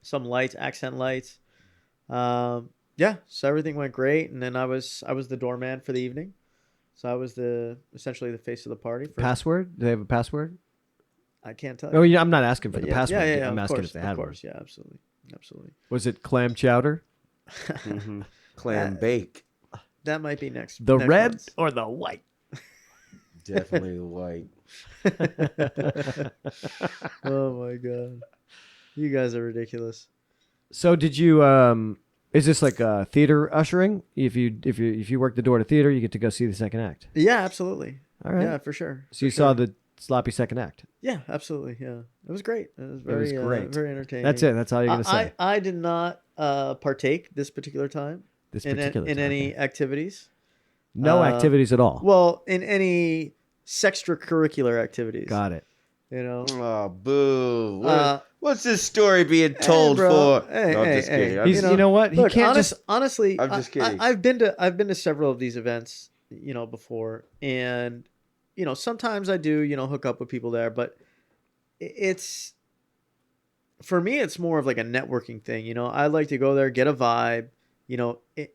S3: some lights, accent lights. Yeah, so everything went great. And then I was the doorman for the evening. So I was essentially the face of the party.
S2: Password? Do they have a password?
S3: I can't tell you.
S2: Oh, yeah, I'm not asking for
S3: But
S2: the
S3: yeah,
S2: password.
S3: Yeah,
S2: I'm
S3: of
S2: asking
S3: course,
S2: if they had
S3: of
S2: one.
S3: course, yeah, absolutely.
S2: Was it clam chowder?
S1: Mm-hmm. Clam bake.
S3: That might be next.
S2: The
S3: next
S2: red
S3: month's.
S2: or the white?
S1: Definitely white.
S3: Oh my God, you guys are ridiculous.
S2: So did you? Is this like theater ushering? If you work the door to theater, you get to go see the second act.
S3: Yeah, absolutely.
S2: All right.
S3: Yeah, for sure.
S2: So you saw the sloppy second act.
S3: Yeah, absolutely. Yeah, it was great. It was very,
S2: great.
S3: very entertaining.
S2: That's it. That's all you're gonna say.
S3: I did not partake this particular time
S2: This
S3: in
S2: particular time,
S3: any
S2: okay.
S3: activities.
S2: No activities at all.
S3: Well, in any extracurricular activities.
S2: Got it.
S1: Oh, boo.
S3: Uh,
S1: What's this story being told
S3: bro.
S1: for?
S3: Hey,
S1: No, I'm
S3: hey,
S1: just
S3: hey.
S1: kidding. I'm
S2: He's,
S1: just-
S2: you know what? He
S3: Look,
S2: can't
S3: honestly.
S1: I'm just kidding.
S3: I've been to several of these events, before, and sometimes I do, hook up with people there, but it's for me, it's more of like a networking thing. I like to go there, get a vibe,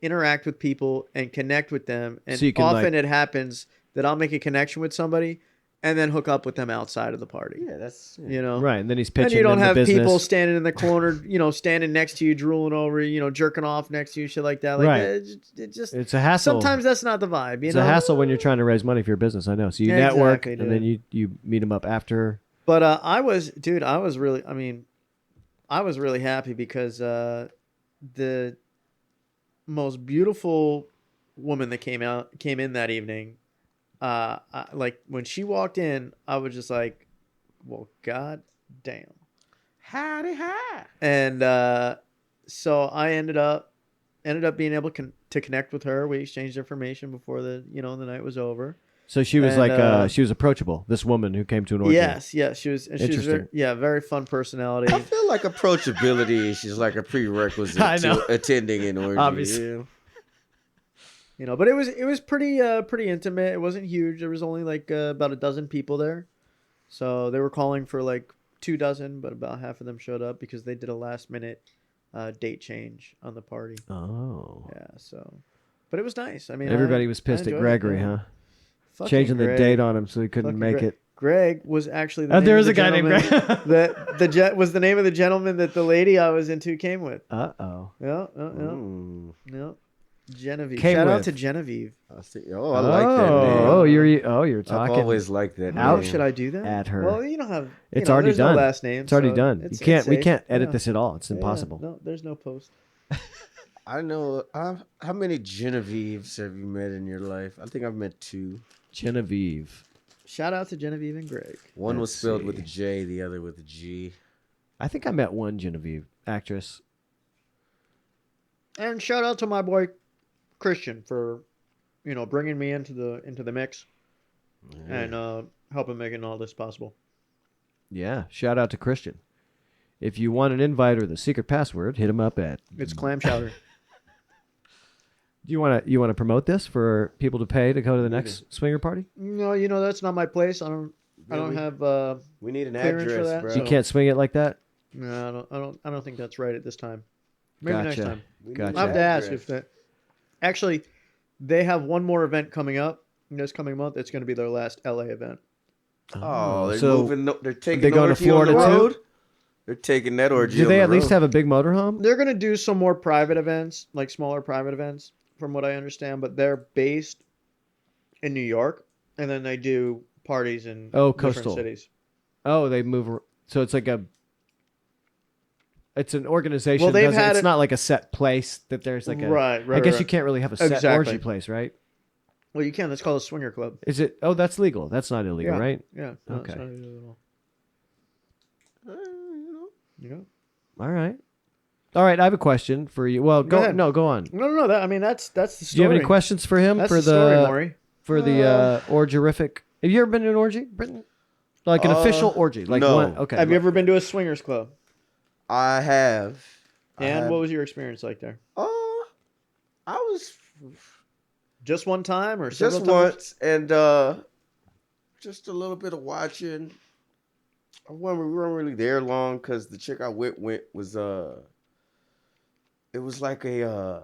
S3: interact with people and connect with them, and
S2: So you can,
S3: often it happens that I'll make a connection with somebody and then hook up with them outside of the party.
S1: Yeah, that's
S2: Right, and then he's
S3: And
S2: pitching
S3: you don't
S2: them
S3: have
S2: the business.
S3: people standing in the corner, standing next to you, drooling over you, jerking off next to you, shit like that. Like
S2: Right.
S3: it just
S2: It's a hassle.
S3: sometimes that's not the vibe.
S2: It's a hassle when you're trying to raise money for your business. I know. So you
S3: Yeah,
S2: network,
S3: exactly,
S2: and then you meet them up after.
S3: But I was really, I was really happy because the most beautiful woman that came in that evening, like when she walked in, I was just like, well, god damn.
S1: Howdy hi.
S3: And so I ended up being able to connect with her. We exchanged information before the night was over.
S2: So she was
S3: And,
S2: she was approachable. This woman who came to an orgy.
S3: Yes, she was. And she was
S2: Interesting.
S3: very fun personality.
S1: I feel like approachability is just like a prerequisite
S2: I know.
S1: to attending an orgy.
S2: Obviously.
S1: Yeah.
S3: But it was pretty intimate. It wasn't huge. There was only like about a dozen people there, so they were calling for like 2 dozen, but about half of them showed up because they did a last minute date change on the party.
S2: Oh.
S3: Yeah, so, but it was nice. I mean,
S2: Everybody was
S3: I
S2: pissed at
S3: enjoyed it,
S2: Gregory,
S3: yeah.
S2: huh?
S3: Fucking
S2: Changing the
S3: Greg.
S2: date on him so he couldn't
S3: Fucking
S2: make it.
S3: Greg was actually the
S2: Oh,
S3: name
S2: there
S3: of
S2: was
S3: the
S2: a guy named
S3: gentleman
S2: Greg.
S3: was the name of the gentleman that the lady I was into came with.
S2: Uh-oh.
S3: Yeah.
S1: Mm.
S3: Genevieve.
S2: Came
S3: Shout out
S2: with.
S3: to Genevieve.
S1: I like that name.
S2: Oh, you're
S1: I've
S2: talking.
S1: always liked that
S3: How
S1: name.
S3: should I do that?
S2: At her.
S3: Well, you don't have.
S2: It's already
S3: there's
S2: done.
S3: No last name.
S2: It's already
S3: so
S2: done.
S3: it's
S2: We
S3: safe.
S2: can't edit
S3: Yeah.
S2: this at all. It's
S3: Yeah,
S2: impossible.
S3: no, there's no post.
S1: I know. How many Genevieves have you met in your life? I think I've met 2.
S2: Genevieve.
S3: Shout out to Genevieve and Greg.
S1: One was
S2: Let's
S1: spelled
S2: see.
S1: with a J, the other with a G.
S2: I think I met one Genevieve actress.
S3: And shout out to my boy Christian for, bringing me into the mix and helping making all this possible.
S2: Yeah. Shout out to Christian. If you want an invite or the secret password, hit him up at.
S3: It's clam chowder.
S2: Do you want to promote this for people to pay to go to the next swinger party?
S3: No, that's not my place. I don't
S1: Really?
S3: have.
S1: We need an
S3: Clearance for
S1: address,
S3: that,
S1: bro.
S2: So you can't swing it like that.
S3: No, I don't think that's right at this time. Maybe next
S2: Gotcha.
S3: time.
S1: We need
S2: Gotcha.
S1: an
S3: I have to ask
S1: address.
S3: if that. Actually, they have one more event coming up this coming month. It's going to be their last LA event.
S1: Oh, they're
S2: so
S1: moving. They're taking.
S2: they going to
S1: orgy on the
S2: Florida too?
S1: road? They're taking that orgy.
S2: do
S1: on
S2: they
S1: the
S2: at least
S1: road.
S2: have a big motorhome?
S3: They're going to do some more private events, like smaller private events, from what I understand. But they're based in New York, and then they do parties in
S2: Oh,
S3: different
S2: coastal.
S3: cities.
S2: Oh, they move. So it's like a It's an organization.
S3: Well, they've
S2: doesn't-
S3: had
S2: it's
S3: it-
S2: not like a set place that there's like a.
S3: Right.
S2: I guess
S3: right.
S2: you can't really have a set
S3: Exactly.
S2: orgy place, right?
S3: Well, you can. That's called a swinger club.
S2: Is it? Oh, that's legal. That's not illegal,
S3: Yeah.
S2: right?
S3: Yeah. No, it's
S2: Okay.
S3: not illegal at all. You know?
S2: All right. All right. I have a question for you. Well,
S3: Go
S2: go.
S3: ahead.
S2: No, go on.
S3: No. That I mean, that's the story.
S2: Do you have any questions for him
S3: That's
S2: for
S3: the story,
S2: the
S3: Maury.
S2: orgerific? Have you ever been to an orgy, Britton? Like an official orgy, like
S1: no.
S2: one. Okay.
S3: Have you ever been to a swingers club?
S1: I have.
S3: And what was your experience like there?
S1: I was
S3: Just one time or
S1: just
S3: several times?
S1: once, and just a little bit of watching. We weren't really there long because the chick I went was it was like a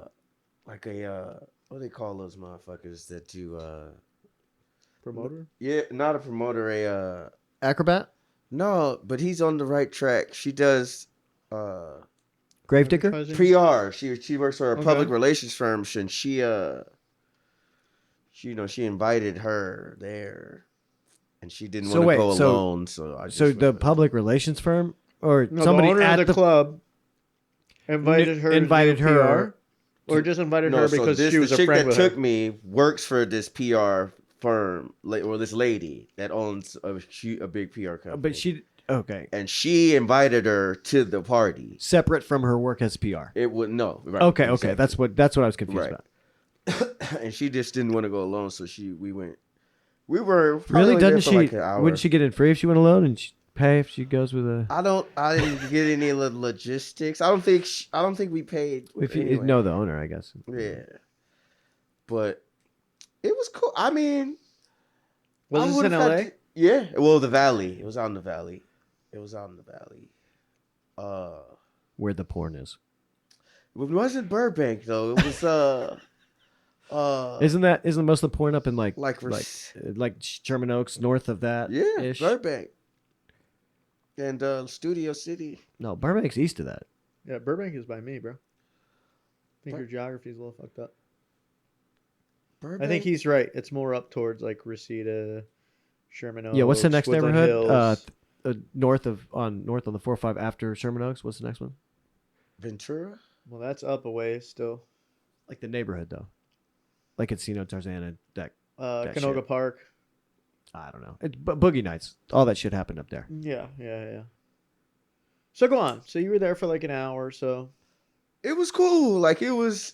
S1: what do they call those motherfuckers that do
S3: Promoter?
S1: yeah, not a promoter,
S2: acrobat,
S1: no, but he's on the right track. She does
S2: gravedigger.
S3: Advertising?
S1: PR. She works for a
S3: Okay.
S1: public relations firm, and she she invited her there, and she didn't
S2: So
S1: want to
S2: wait,
S1: go
S2: so-
S1: alone. So I just
S2: So
S1: went
S2: the
S1: with her.
S2: public relations firm or
S3: No,
S2: somebody
S3: the owner
S2: at
S3: of the club invited her.
S2: invited
S3: to do
S2: her
S3: PR, or just invited
S1: No,
S3: her
S1: so
S3: because
S1: this,
S3: she was
S1: the
S3: a
S1: chick
S3: friend
S1: that
S3: with
S1: took
S3: her.
S1: me works for this PR firm, or this lady that owns a big PR company.
S2: But she okay,
S1: and she invited her to the party.
S2: separate from her work as PR.
S1: It would no. Right,
S2: Okay,
S1: exactly.
S2: that's what I was confused
S1: Right.
S2: about.
S1: And she just didn't want to go alone, so we went. We were probably
S2: Really?
S1: only there
S2: Doesn't
S1: for
S2: she?
S1: like an hour.
S2: Wouldn't she get in free if she went alone and she pay if she goes with a?
S1: I didn't get any of the logistics. I don't think we paid.
S2: If you
S1: anyway.
S2: know the owner, I guess.
S1: Yeah, but it was cool. I mean,
S3: Was
S1: I
S3: this
S1: would've
S3: in
S1: had
S3: LA?
S1: to- yeah. Well, the Valley. It was out in the Valley. It was out in the Valley.
S2: Where the porn is.
S1: It wasn't Burbank though. It was
S2: Isn't most of the porn up in like
S1: like
S2: Sherman Oaks, north of that?
S1: yeah,
S2: ish?
S1: Burbank and Studio City.
S2: No, Burbank's east of that.
S3: Yeah, Burbank is by me, bro. I think your geography is a little fucked up.
S1: Burbank.
S3: I think he's right. It's more up towards like Reseda, Sherman Oaks.
S2: Yeah, what's the next
S3: Woodland
S2: neighborhood?
S3: Hills.
S2: North on the 405 after Sherman Oaks. What's the next one?
S1: Ventura.
S3: Well, that's up a ways still.
S2: Like the neighborhood though, like Encino, Tarzana, that That
S3: Canoga
S2: shit.
S3: Park.
S2: I don't know. Boogie Nights. All that shit happened up there.
S3: Yeah. So go on. So you were there for like an hour or so.
S1: It was cool. Like it was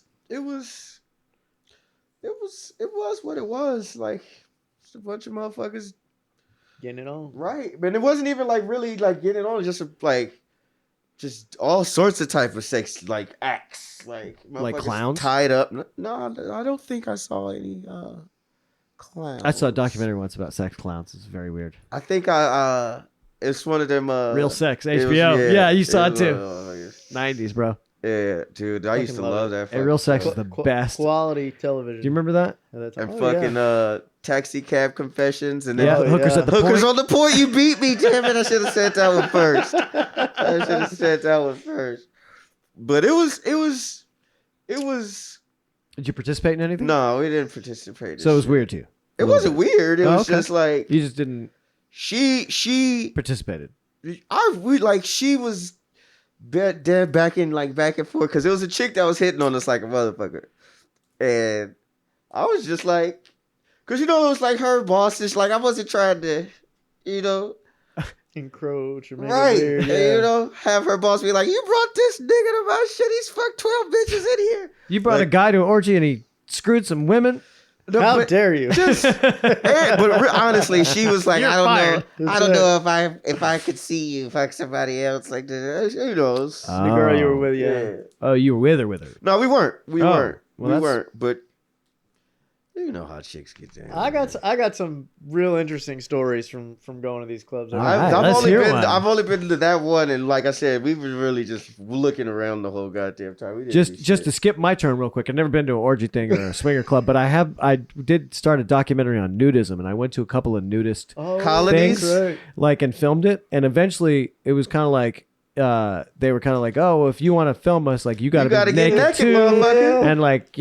S1: what it was. Like just a bunch of motherfuckers.
S3: Getting it on.
S1: Right. But it wasn't even like really like getting on, just all sorts of type of sex like acts. Like motherfuckers
S2: clowns?
S1: tied up. No, I don't think I saw any clowns.
S2: I saw a documentary once about sex clowns. It's very weird.
S1: I think it's one of them
S2: Real Sex,
S1: it was-
S2: HBO. Yeah, you saw it
S1: was,
S2: too. 90s, bro.
S1: Yeah, dude. I used to
S3: Fucking
S1: love
S3: love
S1: that.
S2: Hey, Real
S1: fucking
S2: Sex
S1: show.
S2: is the best.
S3: Quality television.
S2: Do you remember that?
S3: At that time?
S1: And
S3: Oh,
S1: fucking
S3: yeah.
S1: taxi cab confessions and then
S2: Yeah,
S3: Oh,
S2: hookers
S3: yeah.
S2: at the
S1: hookers
S2: point.
S1: on the point. You beat me, damn it! I should have said that one first. I should have said that one first. But it was.
S2: Did you participate in anything?
S1: No, we didn't participate. in
S2: So it was
S1: shit.
S2: weird to you.
S1: It wasn't weird. It
S2: Oh,
S1: was
S2: okay.
S1: just like
S2: You just didn't
S1: she
S2: participated.
S1: she was dead back and forth because it was a chick that was hitting on us like a motherfucker, and I was just like, because it was like her boss is like I wasn't trying to,
S3: Encroach or make
S1: right,
S3: it weird.
S1: and,
S3: Yeah.
S1: have her boss be like, you brought this nigga to my shit. He's fucked 12 bitches in here.
S2: You brought a
S1: Like-
S2: guy to an orgy and he screwed some women.
S1: No,
S3: How
S1: but
S3: dare you?
S1: just, honestly, she was like,
S2: You're
S1: I don't
S2: fired.
S1: know. I don't know if I could see you fuck somebody else like this. Who knows?
S3: The girl you were with, yeah.
S1: Yeah.
S2: Oh, you were with her.
S1: No, we weren't. We
S2: Oh,
S1: weren't.
S2: well,
S1: We
S2: that's-
S1: weren't. But you know how chicks get down.
S3: I got some real interesting stories from going to these clubs.
S2: All right, let's
S1: only
S2: hear
S1: been
S2: one.
S1: I've only been to that one, and like I said, we were really just looking around the whole goddamn time. We didn't do
S2: Just to
S1: shit.
S2: skip my turn real quick. I've never been to an orgy thing or a swinger club, but I did start a documentary on nudism, and I went to a couple of nudist
S1: Colonies?
S3: Right.
S2: and filmed it, and eventually it was kind of like they were kind of like, oh, well, if you want to film us, like you got to
S1: gotta
S2: be
S1: get
S2: naked
S1: naked,
S2: too,
S1: motherfucker.
S2: and like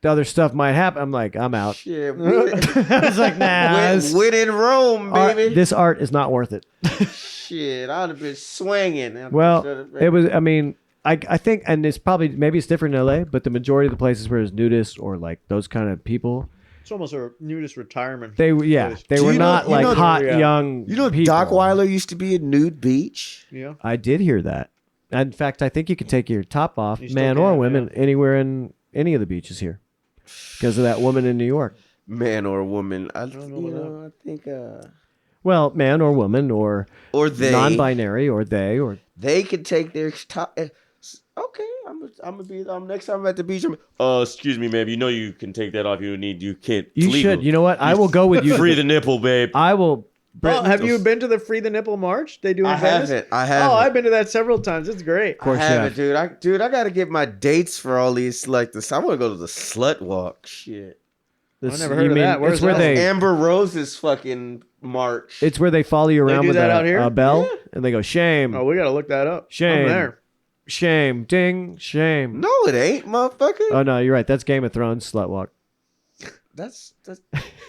S2: the other stuff might happen. I'm like, I'm out.
S1: Shit,
S2: I was like, nah.
S1: win in Rome, baby.
S2: This art is not worth it.
S1: Shit, I'd have been swinging.
S2: Well, it was. I mean, I think, and it's probably maybe it's different in LA, but the majority of the places where there's nudists or like those kind of people,
S3: It's almost a nudist retirement.
S2: they
S3: place.
S2: were not like hot
S3: yeah.
S2: young.
S1: You know,
S2: people.
S1: Dockweiler used to be a nude beach.
S3: Yeah.
S2: I did hear that. In fact, I think you can take your top off,
S3: You still
S2: man or
S3: can,
S2: women, anywhere in any of the beaches here, because of that woman in New York.
S1: Man or woman. I
S3: know
S1: I think
S2: Well, man or woman or
S1: they
S2: non-binary or they or
S1: they could take their top. Okay, I'm gonna be. Next time I'm at the beach. Excuse me, ma'am. You know you can take that off. You can't.
S2: you should. You know what? I will go with you.
S1: Free the nipple, babe.
S2: I will.
S3: Oh, have you been to the Free the Nipple March they do in Venice?
S1: I haven't.
S3: Oh, I've been to that several times. It's great.
S2: Of course
S1: I
S2: you
S1: haven't,
S2: have.
S1: dude. I gotta get my dates for all these. Like this, I want to go to the slut walk. Shit.
S2: This,
S3: I never heard of that. Where's
S2: it's where
S3: that?
S2: they.
S1: Amber Rose's fucking march.
S2: It's where they follow you around
S3: do
S2: with
S3: that out here?
S2: a bell,
S1: Yeah.
S2: and they go shame,
S3: Oh, we got to look that up.
S2: Shame.
S3: I'm there.
S2: shame, ding, shame.
S1: no, it ain't, motherfucker.
S2: Oh no, you're right. That's Game of Thrones slut walk.
S1: That's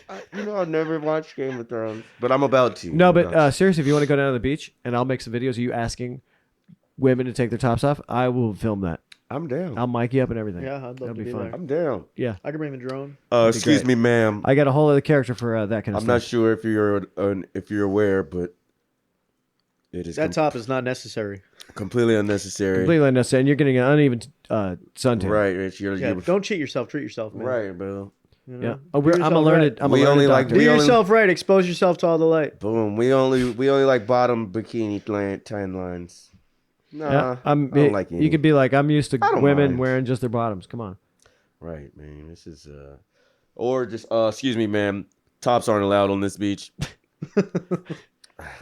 S1: I've never watched Game of Thrones, but I'm about to.
S2: No, but seriously, if you want to go down to the beach and I'll make some videos of you asking women to take their tops off, I will film that.
S1: I'm down.
S2: I'll mic you up and everything.
S3: Yeah, I'd love
S2: That'll
S3: to be
S2: fun.
S3: there.
S1: I'm down.
S2: Yeah,
S3: I can bring the drone.
S1: Excuse
S2: great.
S1: me, ma'am.
S2: I got a whole other character for that kind of
S1: I'm
S2: stuff.
S1: not sure if you're aware, but it is
S3: That top is not necessary.
S1: completely unnecessary.
S2: Completely unnecessary. And you're getting an uneven suntan.
S1: Right, Rich.
S3: Yeah, don't cheat yourself. Treat yourself, man.
S1: right, bro.
S3: You know?
S2: Yeah. Oh,
S3: Do
S2: I'm a
S3: yourself
S2: learned.
S3: right.
S2: I'm a
S1: We
S2: learned
S1: only like-
S2: doctor.
S3: Do
S1: we only-
S3: yourself right. Expose yourself to all the light.
S1: Boom. We only like bottom bikini tan lines. Nah,
S2: Yeah,
S1: I don't like any.
S2: you could be like, I'm used to
S1: I don't
S2: women
S1: mind.
S2: wearing just their bottoms. Come on.
S1: Right, man. This is or just excuse me, ma'am. Tops aren't allowed on this beach.
S2: You're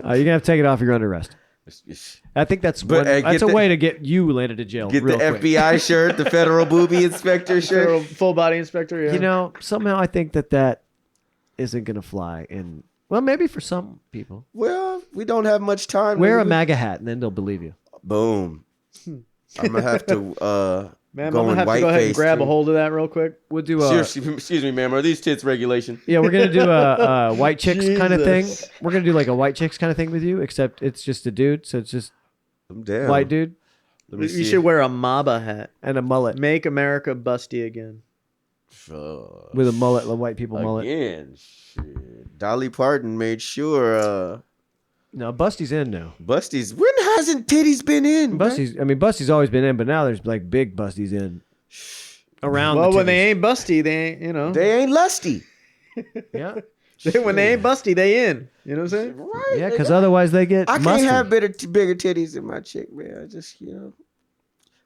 S2: gonna have to take it off. You're under arrest. I think that's
S1: But,
S2: that's
S1: get
S2: a
S1: the-
S2: way to get you landed to jail.
S1: Get the
S2: real quick.
S1: FBI shirt, the federal booby inspector shirt.
S3: Full body inspector. Yeah.
S2: You know, somehow I think that isn't gonna fly. And well, maybe for some people,
S1: Well, we don't have much time.
S2: wear a
S1: nigga.
S2: MAGA hat and then they'll believe you.
S1: Boom. I'm gonna have to
S3: Ma'am,
S1: go
S3: I'm gonna
S1: in
S3: have to
S1: white
S3: go ahead and
S1: face,
S3: grab
S1: too.
S3: a hold of that real quick.
S2: We'll do
S1: Seriously, excuse me, ma'am. Are these tits regulation?
S2: yeah, we're gonna do a white chicks kind of thing.
S3: Jesus.
S2: We're gonna do like a white chicks kind of thing with you, except it's just a dude, so it's just
S1: I'm down.
S2: white dude
S1: Let me
S3: You
S1: see.
S3: should wear a MABA hat.
S2: and a mullet
S3: Make America busty again.
S2: with a mullet, the white people mullet.
S1: Again. Shit. Dolly Parton made sure
S2: No, Busty's in now.
S1: Busty's. When hasn't titties been in? man?
S2: Busty's always been in, but now there's like big Busty's in around.
S3: Well,
S2: the
S3: when they
S2: titties.
S3: ain't busty, they ain't, you know.
S1: They ain't lusty.
S2: yeah,
S3: When they ain't busty, they in. You know what I'm saying?
S1: Right.
S2: yeah, because otherwise they get.
S1: I can't
S2: mustard.
S1: have bigger titties than my chick, man. I just,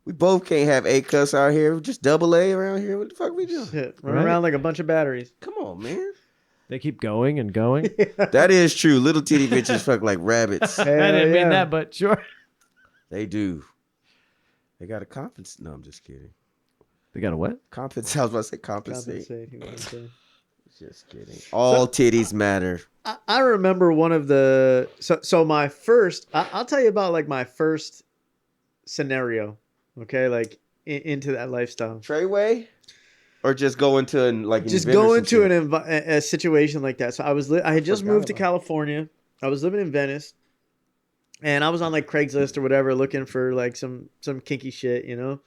S1: we both can't have A cuss out here. Just double A around here. What the fuck we doing?
S3: Shit, run
S2: Right.
S3: around like a bunch of batteries.
S1: Come on, man.
S2: They keep going and going.
S1: That is true. Little titty bitches fuck like rabbits.
S2: I didn't mean
S3: yeah.
S2: that, but sure.
S1: They do. They got to compensate. No, I'm just kidding.
S2: They got a what?
S1: Compensate. I was about to say compensate.
S3: Compensate, he was gonna say.
S1: Just kidding. All titties matter.
S3: I remember one of the so my first. I'll tell you about like my first scenario. Okay, like into that lifestyle.
S1: Treyway? Or just go into an
S3: Just go into a situation like that. So I had just
S1: Forgot
S3: moved to
S1: about
S3: California. I was living in Venice, and I was on like Craigslist or whatever, looking for like some kinky shit, you know.
S2: Of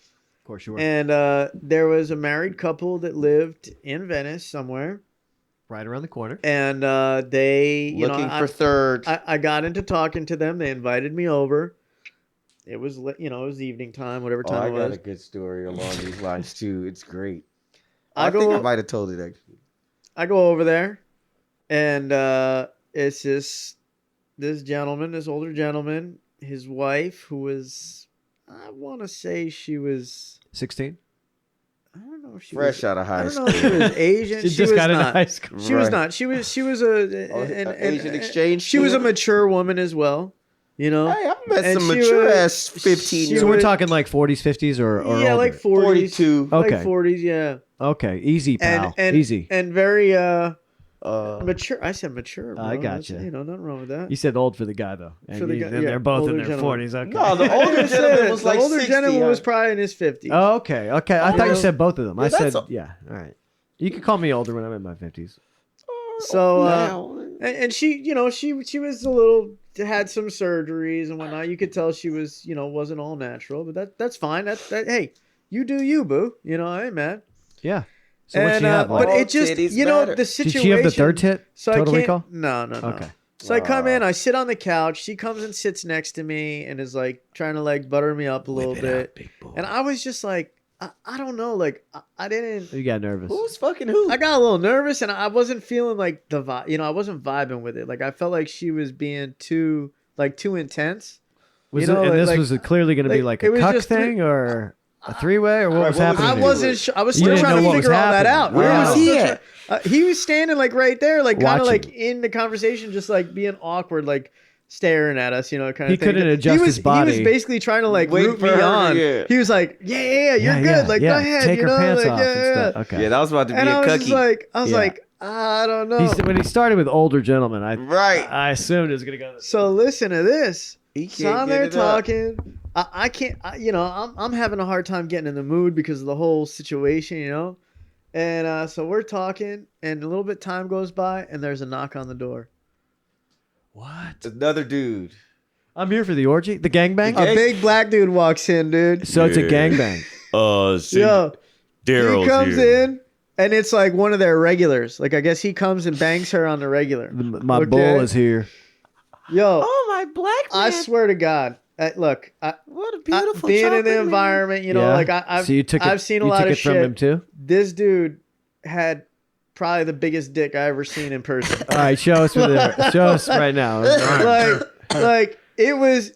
S2: course you were.
S3: And there was a married couple that lived in Venice somewhere,
S2: Right around the corner.
S3: and they, you
S1: looking
S3: know,
S1: for third.
S3: I got into talking to them. They invited me over. It was, it was evening time, whatever
S1: Oh,
S3: time
S1: I
S3: it
S1: got
S3: was.
S1: a good story along these lines too. It's great.
S3: I
S1: think I
S3: go,
S1: might have told it actually.
S3: I go over there, and it's this gentleman, this older gentleman, his wife, who was, I want to say she was,
S2: 16.
S3: I don't know if she
S1: Fresh
S3: was,
S1: out of
S3: I
S1: high
S3: don't
S1: school.
S3: know if she was Asian.
S2: She
S3: She
S2: just
S3: was
S2: got into
S3: not.
S2: high school.
S3: She was
S1: Right.
S3: not. She was
S1: An Asian exchange.
S3: She was a
S1: student?
S3: mature woman as well. You know.
S1: Hey, I've met
S3: And
S1: some
S3: she
S1: mature
S3: was-
S1: ass 15
S3: she
S1: year
S2: So
S1: olds.
S2: we're talking like 40s, 50s, or
S3: yeah,
S2: older.
S3: like 40s.
S1: 42.
S3: Like
S2: Okay.
S3: 40s, yeah.
S2: Okay, easy, pal.
S3: And
S2: Easy.
S3: And very Mature. I said mature, bro.
S2: I
S3: That's-
S2: gotcha.
S3: Nothing wrong with that.
S2: You said old for the guy though, and
S3: For the guy,
S2: then
S3: yeah,
S2: they're both in
S3: older
S2: their
S3: gentleman.
S2: 40s. Okay.
S1: No, the
S3: I
S1: older
S3: didn't say
S1: gentleman
S3: that.
S1: was like
S3: the older
S1: 60.
S3: gentleman was probably in his 50s.
S2: Oh, okay. I thought you
S3: know.
S2: said both of them. I
S1: Yeah,
S2: said
S1: that's
S2: yeah. All right. You can call me older when I'm in my 50s.
S3: So,
S1: now.
S3: and she, she was a little had some surgeries and whatnot. You could tell she was, wasn't all natural, but that's fine. That hey, you do you, boo. I ain't mad.
S2: Yeah. So what
S3: And,
S2: she have?
S3: but
S2: Like,
S3: it just,
S1: titties matter.
S3: the
S2: did
S3: situation.
S2: she have the third tit?
S3: So
S2: Total
S3: I can't.
S2: Recall?
S3: No.
S2: Okay.
S3: So I come in, I sit on the couch. She comes and sits next to me and is like trying to like butter me up a little bit. And I was just like, I don't know, like I didn't.
S2: You got nervous.
S1: Who's fucking who?
S3: I got a little nervous and I wasn't feeling like the vibe. I wasn't vibing with it. Like I felt like she was being too intense.
S2: Was it, and this was clearly going to be
S3: like,
S2: like a
S3: it was
S2: cuck
S3: just
S2: thing or a three-way or what
S1: Right,
S2: was
S1: what was
S2: happening?
S3: I
S1: here?
S3: wasn't sure. I was
S2: You
S3: still
S2: didn't
S3: trying
S2: know
S3: to
S2: what was
S3: figure all that
S2: happening.
S3: out.
S1: Where was he
S3: still
S1: at?
S3: he was standing like right there, like kind of
S2: Watching.
S3: like in the conversation, just like being awkward, like staring at us, kind of thing.
S2: He couldn't adjust
S3: he was,
S2: his body.
S3: He was basically trying to like
S1: Wait
S3: root
S1: for
S3: me
S1: her,
S3: on.
S1: yeah.
S3: He was like, yeah, you're good. Like, go ahead.
S2: Take her pants
S3: like,
S2: off
S3: yeah,
S2: and
S3: yeah.
S2: stuff. Okay.
S1: Yeah, that was about to be
S3: And
S1: a
S3: I was just
S1: cucky.
S3: like,
S2: Yeah.
S3: I don't know.
S2: When he started with older gentlemen,
S1: Right.
S2: I assumed it was going to go.
S3: So listen to this.
S1: He
S3: So
S1: can't
S3: I'm
S1: get
S3: there
S1: it up.
S3: talking. I can't. I'm having a hard time getting in the mood because of the whole situation. And so we're talking, and a little bit time goes by, and there's a knock on the door.
S2: What?
S1: Another dude.
S2: I'm here for the orgy, the gangbang.
S3: A big black dude walks in, dude.
S2: So it's a
S1: Yeah.
S2: gangbang.
S3: Yo,
S1: Daryl's
S3: he comes
S1: here.
S3: in, and it's like one of their regulars. Like I guess he comes and bangs her on the regular.
S2: My
S3: Okay.
S2: bull is here.
S3: Yo,
S1: Oh my black man!
S3: I swear to God, look,
S1: What a beautiful
S3: being in
S1: chocolate
S3: the
S1: man.
S3: environment,
S2: Yeah.
S3: like I've
S2: So you took it,
S3: I've seen a
S2: you
S3: lot
S2: took
S3: of
S2: it from
S3: shit.
S2: him too.
S3: This dude had probably the biggest dick I ever seen in person.
S2: All right, show us show us right now.
S3: like it was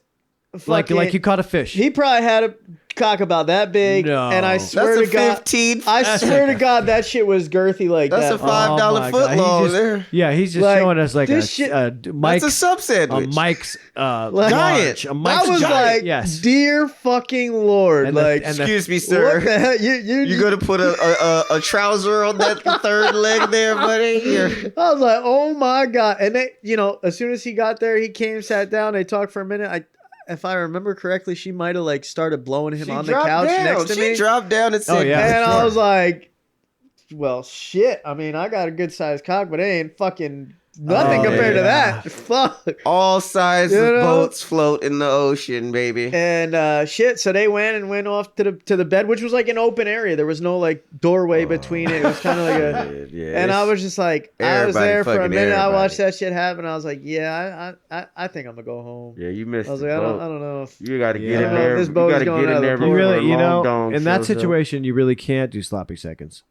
S2: like
S3: fucking,
S2: you caught a fish.
S3: he probably had a cock about that big,
S2: No.
S3: and I swear
S1: That's
S3: to
S1: a
S3: God,
S1: 15.
S3: I
S2: That's
S3: swear
S2: like
S3: to God, that shit was girthy like
S1: That's
S3: that.
S1: a $5
S2: Oh my
S1: foot
S2: God, he
S1: long
S2: just-
S1: there.
S2: Yeah, he's just
S3: Like,
S2: showing us like
S3: this
S2: a
S3: shit-
S2: Mike's
S1: That's a sub sandwich.
S2: Mike's
S3: Like-
S2: large, a
S3: That
S2: Mike's
S3: was
S2: giant.
S3: like,
S2: yes.
S3: dear fucking Lord,
S2: And the-
S3: like,
S2: and the-
S1: Excuse me,
S3: what
S1: sir.
S3: the hell?
S1: You gonna put a trouser on that third leg there, buddy?
S3: I was like, oh my God. And they, as soon as he got there, he came, sat down, they talked for a minute. If I remember correctly, she might have like started blowing him on the couch next to me.
S1: She dropped down and said,
S2: Oh, yeah.
S3: And
S2: for
S3: I
S2: sure.
S3: was like, well, shit. I mean, I got a good sized cock, but it ain't fucking nothing
S2: Oh,
S3: compared to
S2: yeah.
S3: that. Fuck.
S1: all sizes
S3: You know?
S1: boats float in the ocean, baby.
S3: And shit, so they went off to the bed, which was like an open area. There was no like doorway between it. It was kind of like a.
S1: Yeah,
S3: And I was just like, I was
S1: everybody
S3: there for a
S1: fucking
S3: minute. I watched
S1: everybody.
S3: that shit happen. I was like, yeah, I think I'm gonna go home.
S1: Yeah, you missed
S3: I was
S1: the
S3: like, I
S1: boat.
S3: don't know if.
S1: You got to
S2: Yeah.
S1: get in there.
S3: This
S1: You
S3: boat is
S1: got to
S3: going
S1: get
S3: out
S1: in
S3: of the
S1: there
S3: port.
S2: You
S1: before
S2: really,
S1: a long dong
S2: in that
S1: shows up.
S2: situation, you really can't do sloppy seconds.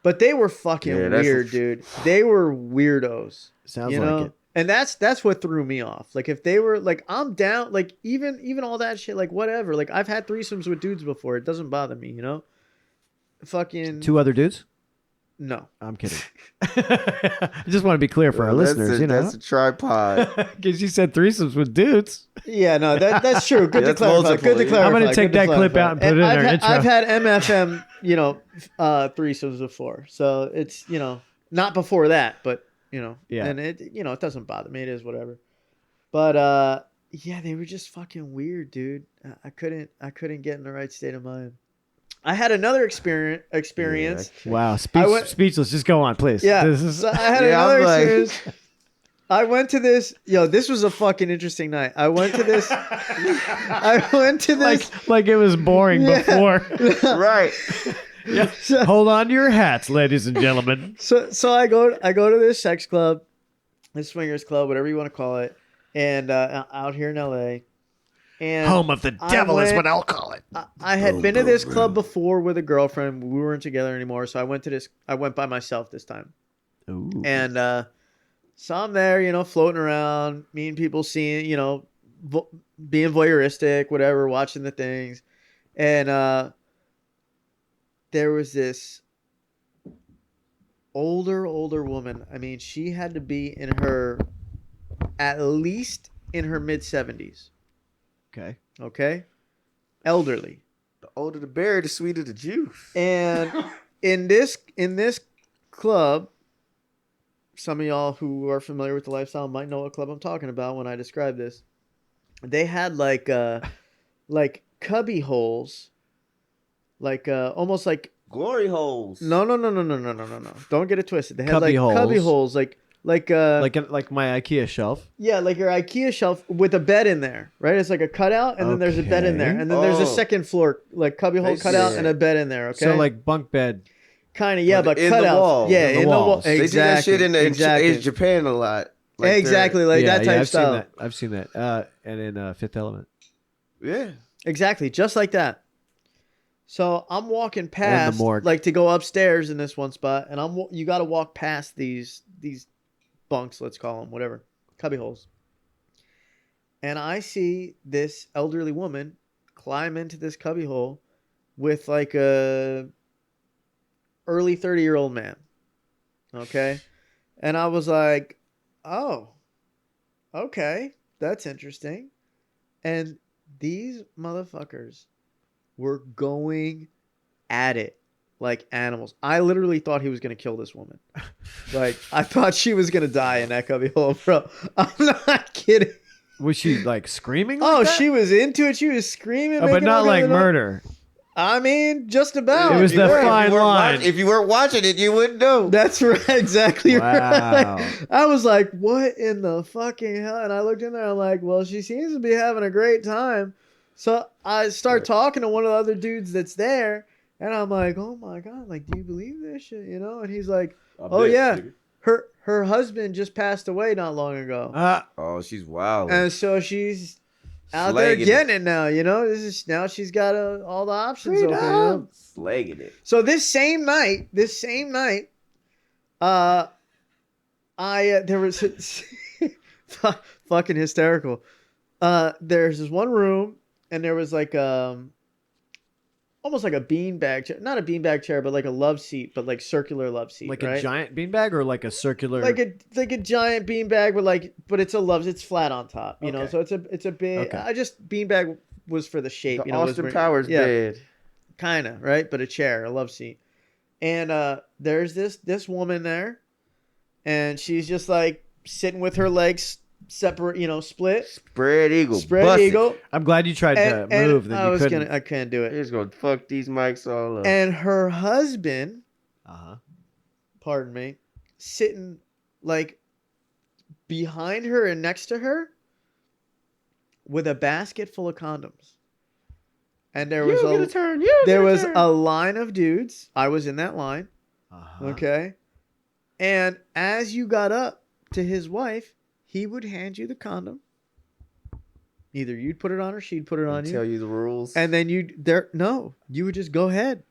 S3: But they were fucking
S1: Yeah, that's
S3: weird, dude. They were weirdos.
S2: Sounds
S3: you
S2: like
S3: know?
S2: it.
S3: And that's what threw me off. Like if they were like, I'm down, like even all that shit, like whatever. Like I've had threesomes with dudes before. It doesn't bother me, Fucking
S2: 2 other dudes?
S3: no.
S2: I'm kidding. I just want to be clear for our listeners,
S1: That's a tripod.
S2: because you said threesomes with dudes.
S3: Yeah, no, that's true. Good
S1: Yeah,
S3: to
S1: that's
S3: clarify.
S1: multiple.
S3: Good to clarify.
S2: I'm gonna
S3: good
S2: take
S3: to
S2: that clip
S3: clarify.
S2: out and put it in
S3: I've
S2: our
S3: had,
S2: intro.
S3: I've had MFM, threesomes before, so it's not before that, but
S2: Yeah.
S3: and it doesn't bother me. It is whatever. But yeah, they were just fucking weird, dude. I couldn't get in the right state of mind. I had another experience.
S2: Wow,
S3: I went-
S2: speechless. Just go on, please.
S3: Yeah,
S2: This is
S3: so I had
S1: Yeah,
S3: another
S1: I'm like-
S3: experience. I went to this. This was a fucking interesting night. I went to this. I went to this.
S2: like it was boring
S3: Yeah.
S2: before.
S1: Right.
S2: Hold on to your hats, ladies and gentlemen.
S3: So I go to this sex club, this swingers club, whatever you want to call it, and out here in LA. And
S2: Home of the
S3: I
S2: devil is
S3: went-
S2: what I'll call it.
S3: I had been to this club before with a girlfriend. We weren't together anymore, so I went to this. I went by myself this time,
S2: Ooh.
S3: and so I'm there, floating around, meeting people, seeing, being voyeuristic, whatever, watching the things, and there was this older woman. I mean, she had to be at least in her mid 70s.
S2: Okay.
S3: Okay, elderly.
S1: The older the berry, the sweeter the juice.
S3: And in this club, some of y'all who are familiar with the lifestyle might know what club I'm talking about when I describe this. They had like cubby holes, like almost like
S1: Glory holes.
S3: no. Don't get it twisted. They had
S2: Cubby
S3: like cubby
S2: holes.
S3: holes, like
S2: like my IKEA shelf.
S3: yeah, like your IKEA shelf with a bed in there, right? It's like a cutout, and then there's a bed in there,
S2: Okay.
S3: and then there's a
S1: Oh.
S3: second floor like cubby hole cutout
S1: Yeah.
S3: and a bed in there. Okay,
S2: So like bunk bed.
S3: kind of yeah, but
S1: in the
S3: cutouts.
S1: wall.
S3: Yeah,
S2: In the
S3: in the wall.
S2: walls.
S1: They do that shit in
S3: exactly.
S1: Japan a lot.
S3: Exactly, like that type
S2: I've
S3: style.
S2: seen that. I've seen that. And in Fifth Element.
S1: Yeah.
S3: Exactly, just like that. So I'm walking past,
S2: morgue.
S3: like to go upstairs in this one spot, and you got to walk past these bunks, let's call them, whatever, cubby holes. And I see this elderly woman climb into this cubby hole with like a early 30-year-old man. Okay, and I was like, oh, okay, that's interesting. And these motherfuckers were going at it like animals. I literally thought he was going to kill this woman. Like, I thought she was going to die in that cubby hole, bro. I'm not kidding.
S2: Was she like screaming?
S3: Oh,
S2: Like that?
S3: she was into it. She was screaming.
S2: Oh, but
S3: making
S2: not
S3: all
S2: like
S3: kinds of noise.
S2: murder.
S3: I mean, just about.
S2: It was the
S3: Yeah.
S2: fine line.
S1: If you weren't watching it, you wouldn't know.
S3: That's right. Exactly
S2: Wow.
S3: right. I was like, what in the fucking hell? And I looked in there. I'm like, well, she seems to be having a great time. So I start talking to one of the other dudes that's there. And I'm like, oh my God, like, do you believe this shit? You know? And he's like, oh yeah, her husband just passed away not long ago.
S1: Oh, she's wild.
S3: And so she's out there getting it now, you know? Now she's got all the options open, you know?
S1: Slagging it.
S3: So this same night, there was fucking hysterical. There's this one room, and there was like almost like a beanbag chair, not a beanbag chair, but like a love seat, but like circular love seat,
S2: Like
S3: right?
S2: a giant beanbag or like a circular.
S3: like a giant beanbag, but it's flat on top, you know.
S2: Okay.
S3: So it's a big.
S2: Okay.
S3: I just beanbag was for the shape,
S1: The
S3: you know.
S1: Austin Powers bed.
S3: Kind of, right? But a chair, a love seat. And there's this woman there, and she's just like sitting with her legs separate, you know, split.
S1: Spread eagle.
S3: Spread
S1: Bust
S3: eagle.
S2: I'm glad you tried to move. Then you couldn't.
S3: I couldn't do
S1: It.
S3: it.
S1: It's gonna fuck these mics all up.
S3: And her husband,
S2: Uh-huh.
S3: pardon me, sitting like behind her and next to her with a basket full of condoms. And there was a line of dudes. I was in that line.
S2: Uh-huh.
S3: Okay. And as you got up to his wife, he would hand you the condom. Either you'd put it on or she'd put it on you.
S1: Tell you the rules.
S3: And then you would just go ahead.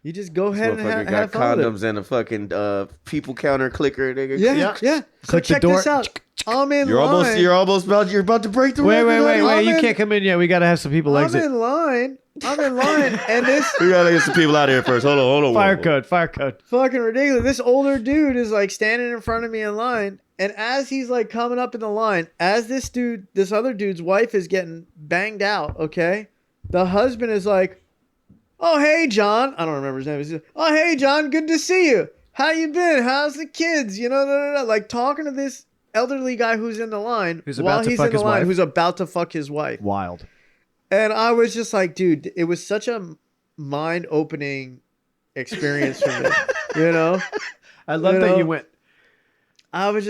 S3: You just go ahead and
S1: Motherfucker
S3: have
S1: got
S3: fun with it.
S1: condoms and a fucking people counter clicker. Nigga.
S3: Yeah. So
S2: Click the
S3: check
S2: door.
S3: this out. I'm in
S1: You're
S3: line.
S1: you're about to break the
S2: Wait,
S1: record.
S2: You can't come in yet. We got to have some people
S3: I'm
S2: exit.
S3: in line, and this
S1: We gotta get some people out of here first. Hold on.
S2: Fire code.
S3: fucking ridiculous. This older dude is like standing in front of me in line, and as he's like coming up in the line, as this other dude's wife is getting banged out, okay, the husband is like, "Oh hey John," I don't remember his name. He's like, "Oh hey John, good to see you. How you been? How's the kids? You know, like talking to this elderly guy who's in the line
S2: Who's about to
S3: he's
S2: fuck
S3: in the
S2: his
S3: line,
S2: wife.
S3: who's about to fuck his wife."
S2: Wild.
S3: And I was just like, dude, it was such a mind-opening experience for me. You know?
S2: I love
S3: You
S2: that
S3: know?
S2: you went.
S3: I was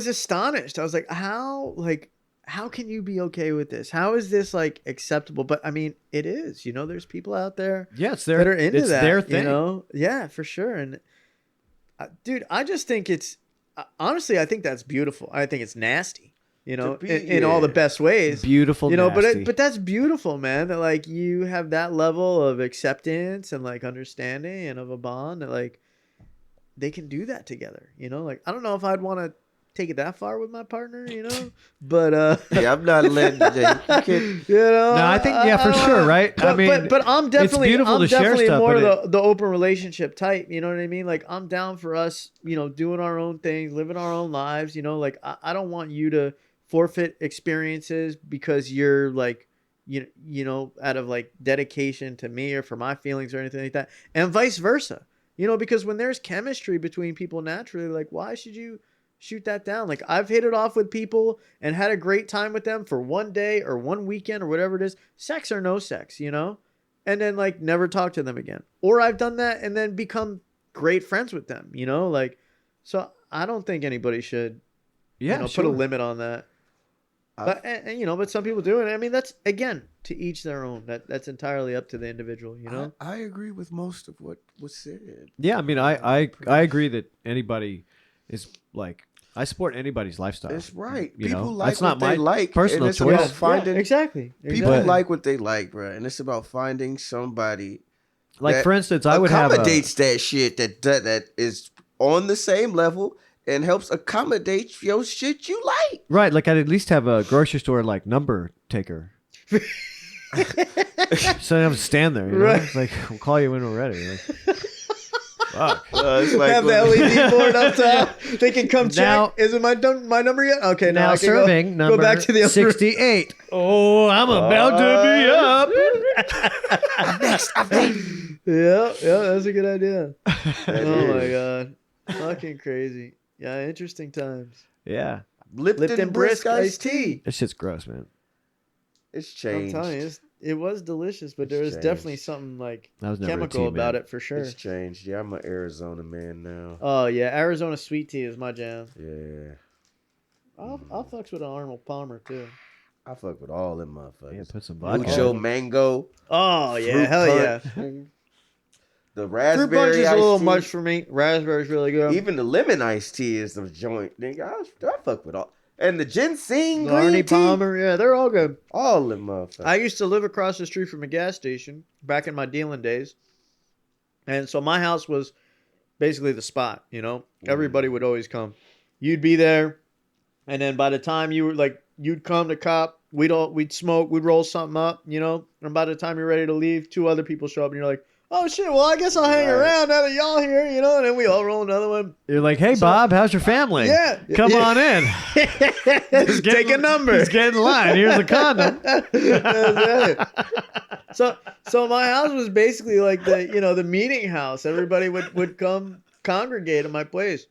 S3: astonished. I was like, how can you be okay with this? How is this like acceptable? But I mean, it is, you know, there's people out there
S2: Yeah, it's
S3: that are into
S2: it's
S3: that,
S2: their thing.
S3: you know? Yeah, for sure. And dude, I just think honestly, I think that's beautiful. I think it's nasty, you know, in all the best ways.
S2: Beautiful,
S3: You know,
S2: nasty.
S3: but that's beautiful, man. That like you have that level of acceptance and like understanding and of a bond that like they can do that together. You know, like I don't know if I'd want to take it that far with my partner, you know, but
S1: Yeah, I'm not letting you.
S3: you know,
S2: No, I think for sure, right?
S3: But,
S2: I mean,
S3: but I'm definitely
S2: beautiful
S3: I'm
S2: to share
S3: definitely
S2: stuff,
S3: more
S2: but
S3: the open relationship type. You know what I mean? Like I'm down for us, you know, doing our own things, living our own lives. You know, like I don't want you to forfeit experiences because you're like you know out of like dedication to me or for my feelings or anything like that, and vice versa. because when there's chemistry between people naturally, like, why should you shoot that down? Like, I've hit it off with people and had a great time with them for one day or one weekend or whatever it is, sex or no sex, and then like never talk to them again. Or I've done that and then become great friends with them, like, so I don't think anybody should, put a limit on that. But but some people do, and I mean that's again to each their own. That's entirely up to the individual.
S1: I agree with most of what was said.
S2: Yeah, I mean, I agree that anybody is like, I support anybody's lifestyle.
S1: That's right.
S2: You
S1: People
S2: know?
S1: like
S2: That's
S1: what
S2: not
S1: they
S2: my
S1: like.
S2: personal
S1: and it's
S2: choice.
S1: About finding,
S3: exactly.
S1: People like what they like, bro, and it's about finding somebody.
S2: Like
S1: that
S2: for instance, I would have
S1: accommodates that shit that is on the same level and helps accommodate your shit you like.
S2: right. Like I'd at least have a grocery store like number taker. So I don't have to stand there.
S3: Right.
S2: It's like we'll call you when we're ready. Like, fuck.
S1: It's like
S3: Have the LED board up top. They can come
S2: Now-
S3: check. Is it my number yet? Okay, now
S2: Now
S3: I can
S2: serving
S3: go
S2: number
S3: back to the other
S2: 68. Oh, I'm about to be up.
S3: Yeah, that's a good idea.
S1: That
S3: Oh my
S1: is.
S3: god, fucking crazy. Yeah, interesting times.
S2: Yeah,
S1: Lipton Brisk iced tea.
S2: this shit's gross, man.
S1: It's
S3: I'm
S1: changed.
S3: telling you, it was delicious, but
S1: It's
S3: there was
S1: changed.
S3: definitely something like
S2: I was never a
S3: chemical
S2: tea
S3: about
S2: man.
S3: it for sure.
S1: It's changed. Yeah, I'm an Arizona man now.
S3: Oh yeah, Arizona sweet tea is my jam.
S1: Yeah.
S3: I'll fucks with an Arnold Palmer too.
S1: I fuck with all them
S2: Yeah,
S1: motherfuckers.
S2: put some vodka.
S1: Mucho mango.
S3: Oh yeah,
S1: fruit
S3: hell yeah.
S1: punch, The
S3: Fruit
S1: raspberry
S3: punch is a
S1: iced
S3: little
S1: tea.
S3: much for me. Raspberry's really good.
S1: Even the lemon iced tea is the joint. Nigga, I fuck with all. And the ginseng
S3: The
S1: green
S3: Arnie
S1: tea.
S3: Palmer, yeah, they're all good.
S1: All them motherfuckers.
S3: I used to live across the street from a gas station back in my dealing days. And so my house was basically the spot, Everybody would always come. You'd be there, and then by the time you were like you'd come to cop, we'd smoke, we'd roll something up, and by the time you're ready to leave, two other people show up and you're like, oh shit, well I guess I'll hang
S1: Right.
S3: around now that y'all here, and then we all roll another one.
S2: You're like, hey, Bob, how's your family?
S3: Yeah.
S2: Come
S3: Yeah.
S2: on in.
S3: Just take a number.
S2: Just get in line. Here's a condom.
S3: That's right. So my house was basically like the meeting house. Everybody would come congregate at my place.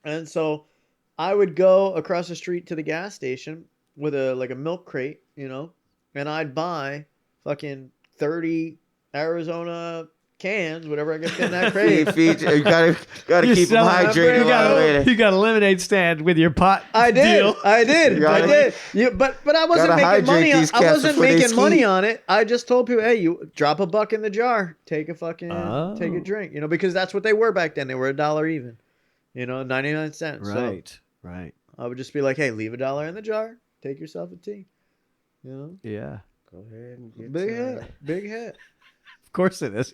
S3: And so I would go across the street to the gas station with a milk crate, and I'd buy fucking 30 Arizona cans, whatever I could fit in that crate.
S1: You gotta
S2: You're
S1: keep them
S2: selling-
S1: hydrated.
S2: You
S1: while waiting.
S2: got a lemonade stand with your pot.
S3: I did.
S2: Deal.
S3: I did.
S1: Gotta-
S3: I did. But I wasn't
S1: gotta
S3: making
S1: hydrate
S3: money on
S1: these
S3: I
S1: cats
S3: wasn't
S1: before they
S3: making
S1: ski.
S3: money on it. I just told people, hey, you drop a buck in the jar, take a fucking take a
S2: Oh.
S3: drink, because that's what they were back then. They were $1 even. 99 cents.
S2: Right.
S3: So
S2: Right.
S3: I would just be like, hey, leave $1 in the jar, take yourself a tea.
S2: Yeah.
S1: Go ahead and get
S3: Big
S1: to
S3: hit.
S1: it.
S3: Big hit.
S2: Of course it is.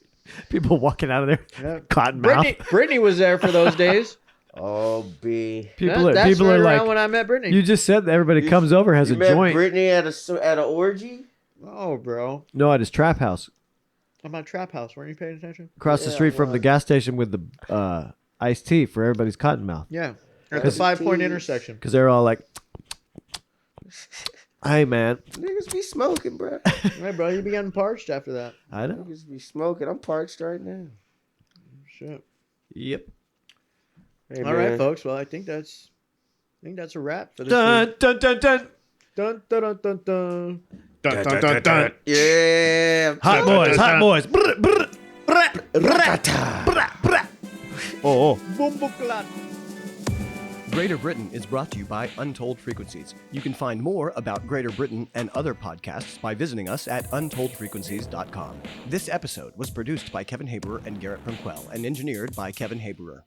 S2: People walking out of there,
S3: Yeah.
S2: cotton mouth.
S3: Brittany was there for those days.
S1: Oh, B.
S2: People
S3: That's
S2: people
S3: right
S2: are
S3: around
S2: like,
S3: when I met Brittany.
S2: you just said that everybody
S1: You-
S2: comes over, has
S1: You
S2: a
S1: met
S2: joint.
S1: Brittany at an orgy?
S3: Oh, bro.
S2: No, at his trap house
S3: I'm at Trap House. Weren't you paying attention?
S2: across the
S1: Yeah,
S2: street from the
S1: well.
S2: gas station with the iced tea for everybody's cotton mouth.
S3: Yeah. At the
S1: That's
S3: 5-point
S1: tea.
S3: intersection.
S2: Because they're all like, hey, man.
S1: Niggas be smoking, bro.
S3: Hey, bro, you be getting parched after that.
S2: I know.
S1: Niggas be smoking. I'm parched right now.
S3: Shit.
S2: Yep.
S1: Hey,
S3: All right,
S1: man.
S3: folks. Well, I think that's a wrap for this
S2: Dun,
S3: week.
S2: dun, dun, dun.
S3: Dun, dun, dun, dun, dun.
S4: Dun, dun, dun, dun.
S1: Yeah.
S2: Hot boys, hot boys. Brr, brr,
S1: Rakata.
S2: brr, brr. Oh,
S3: Bumbleclad.
S4: Greater Britain is brought to you by Untold Frequencies. You can find more about Greater Britain and other podcasts by visiting us at untoldfrequencies.com. This episode was produced by Kevin Haberer and Garrett Prunquell and engineered by Kevin Haberer.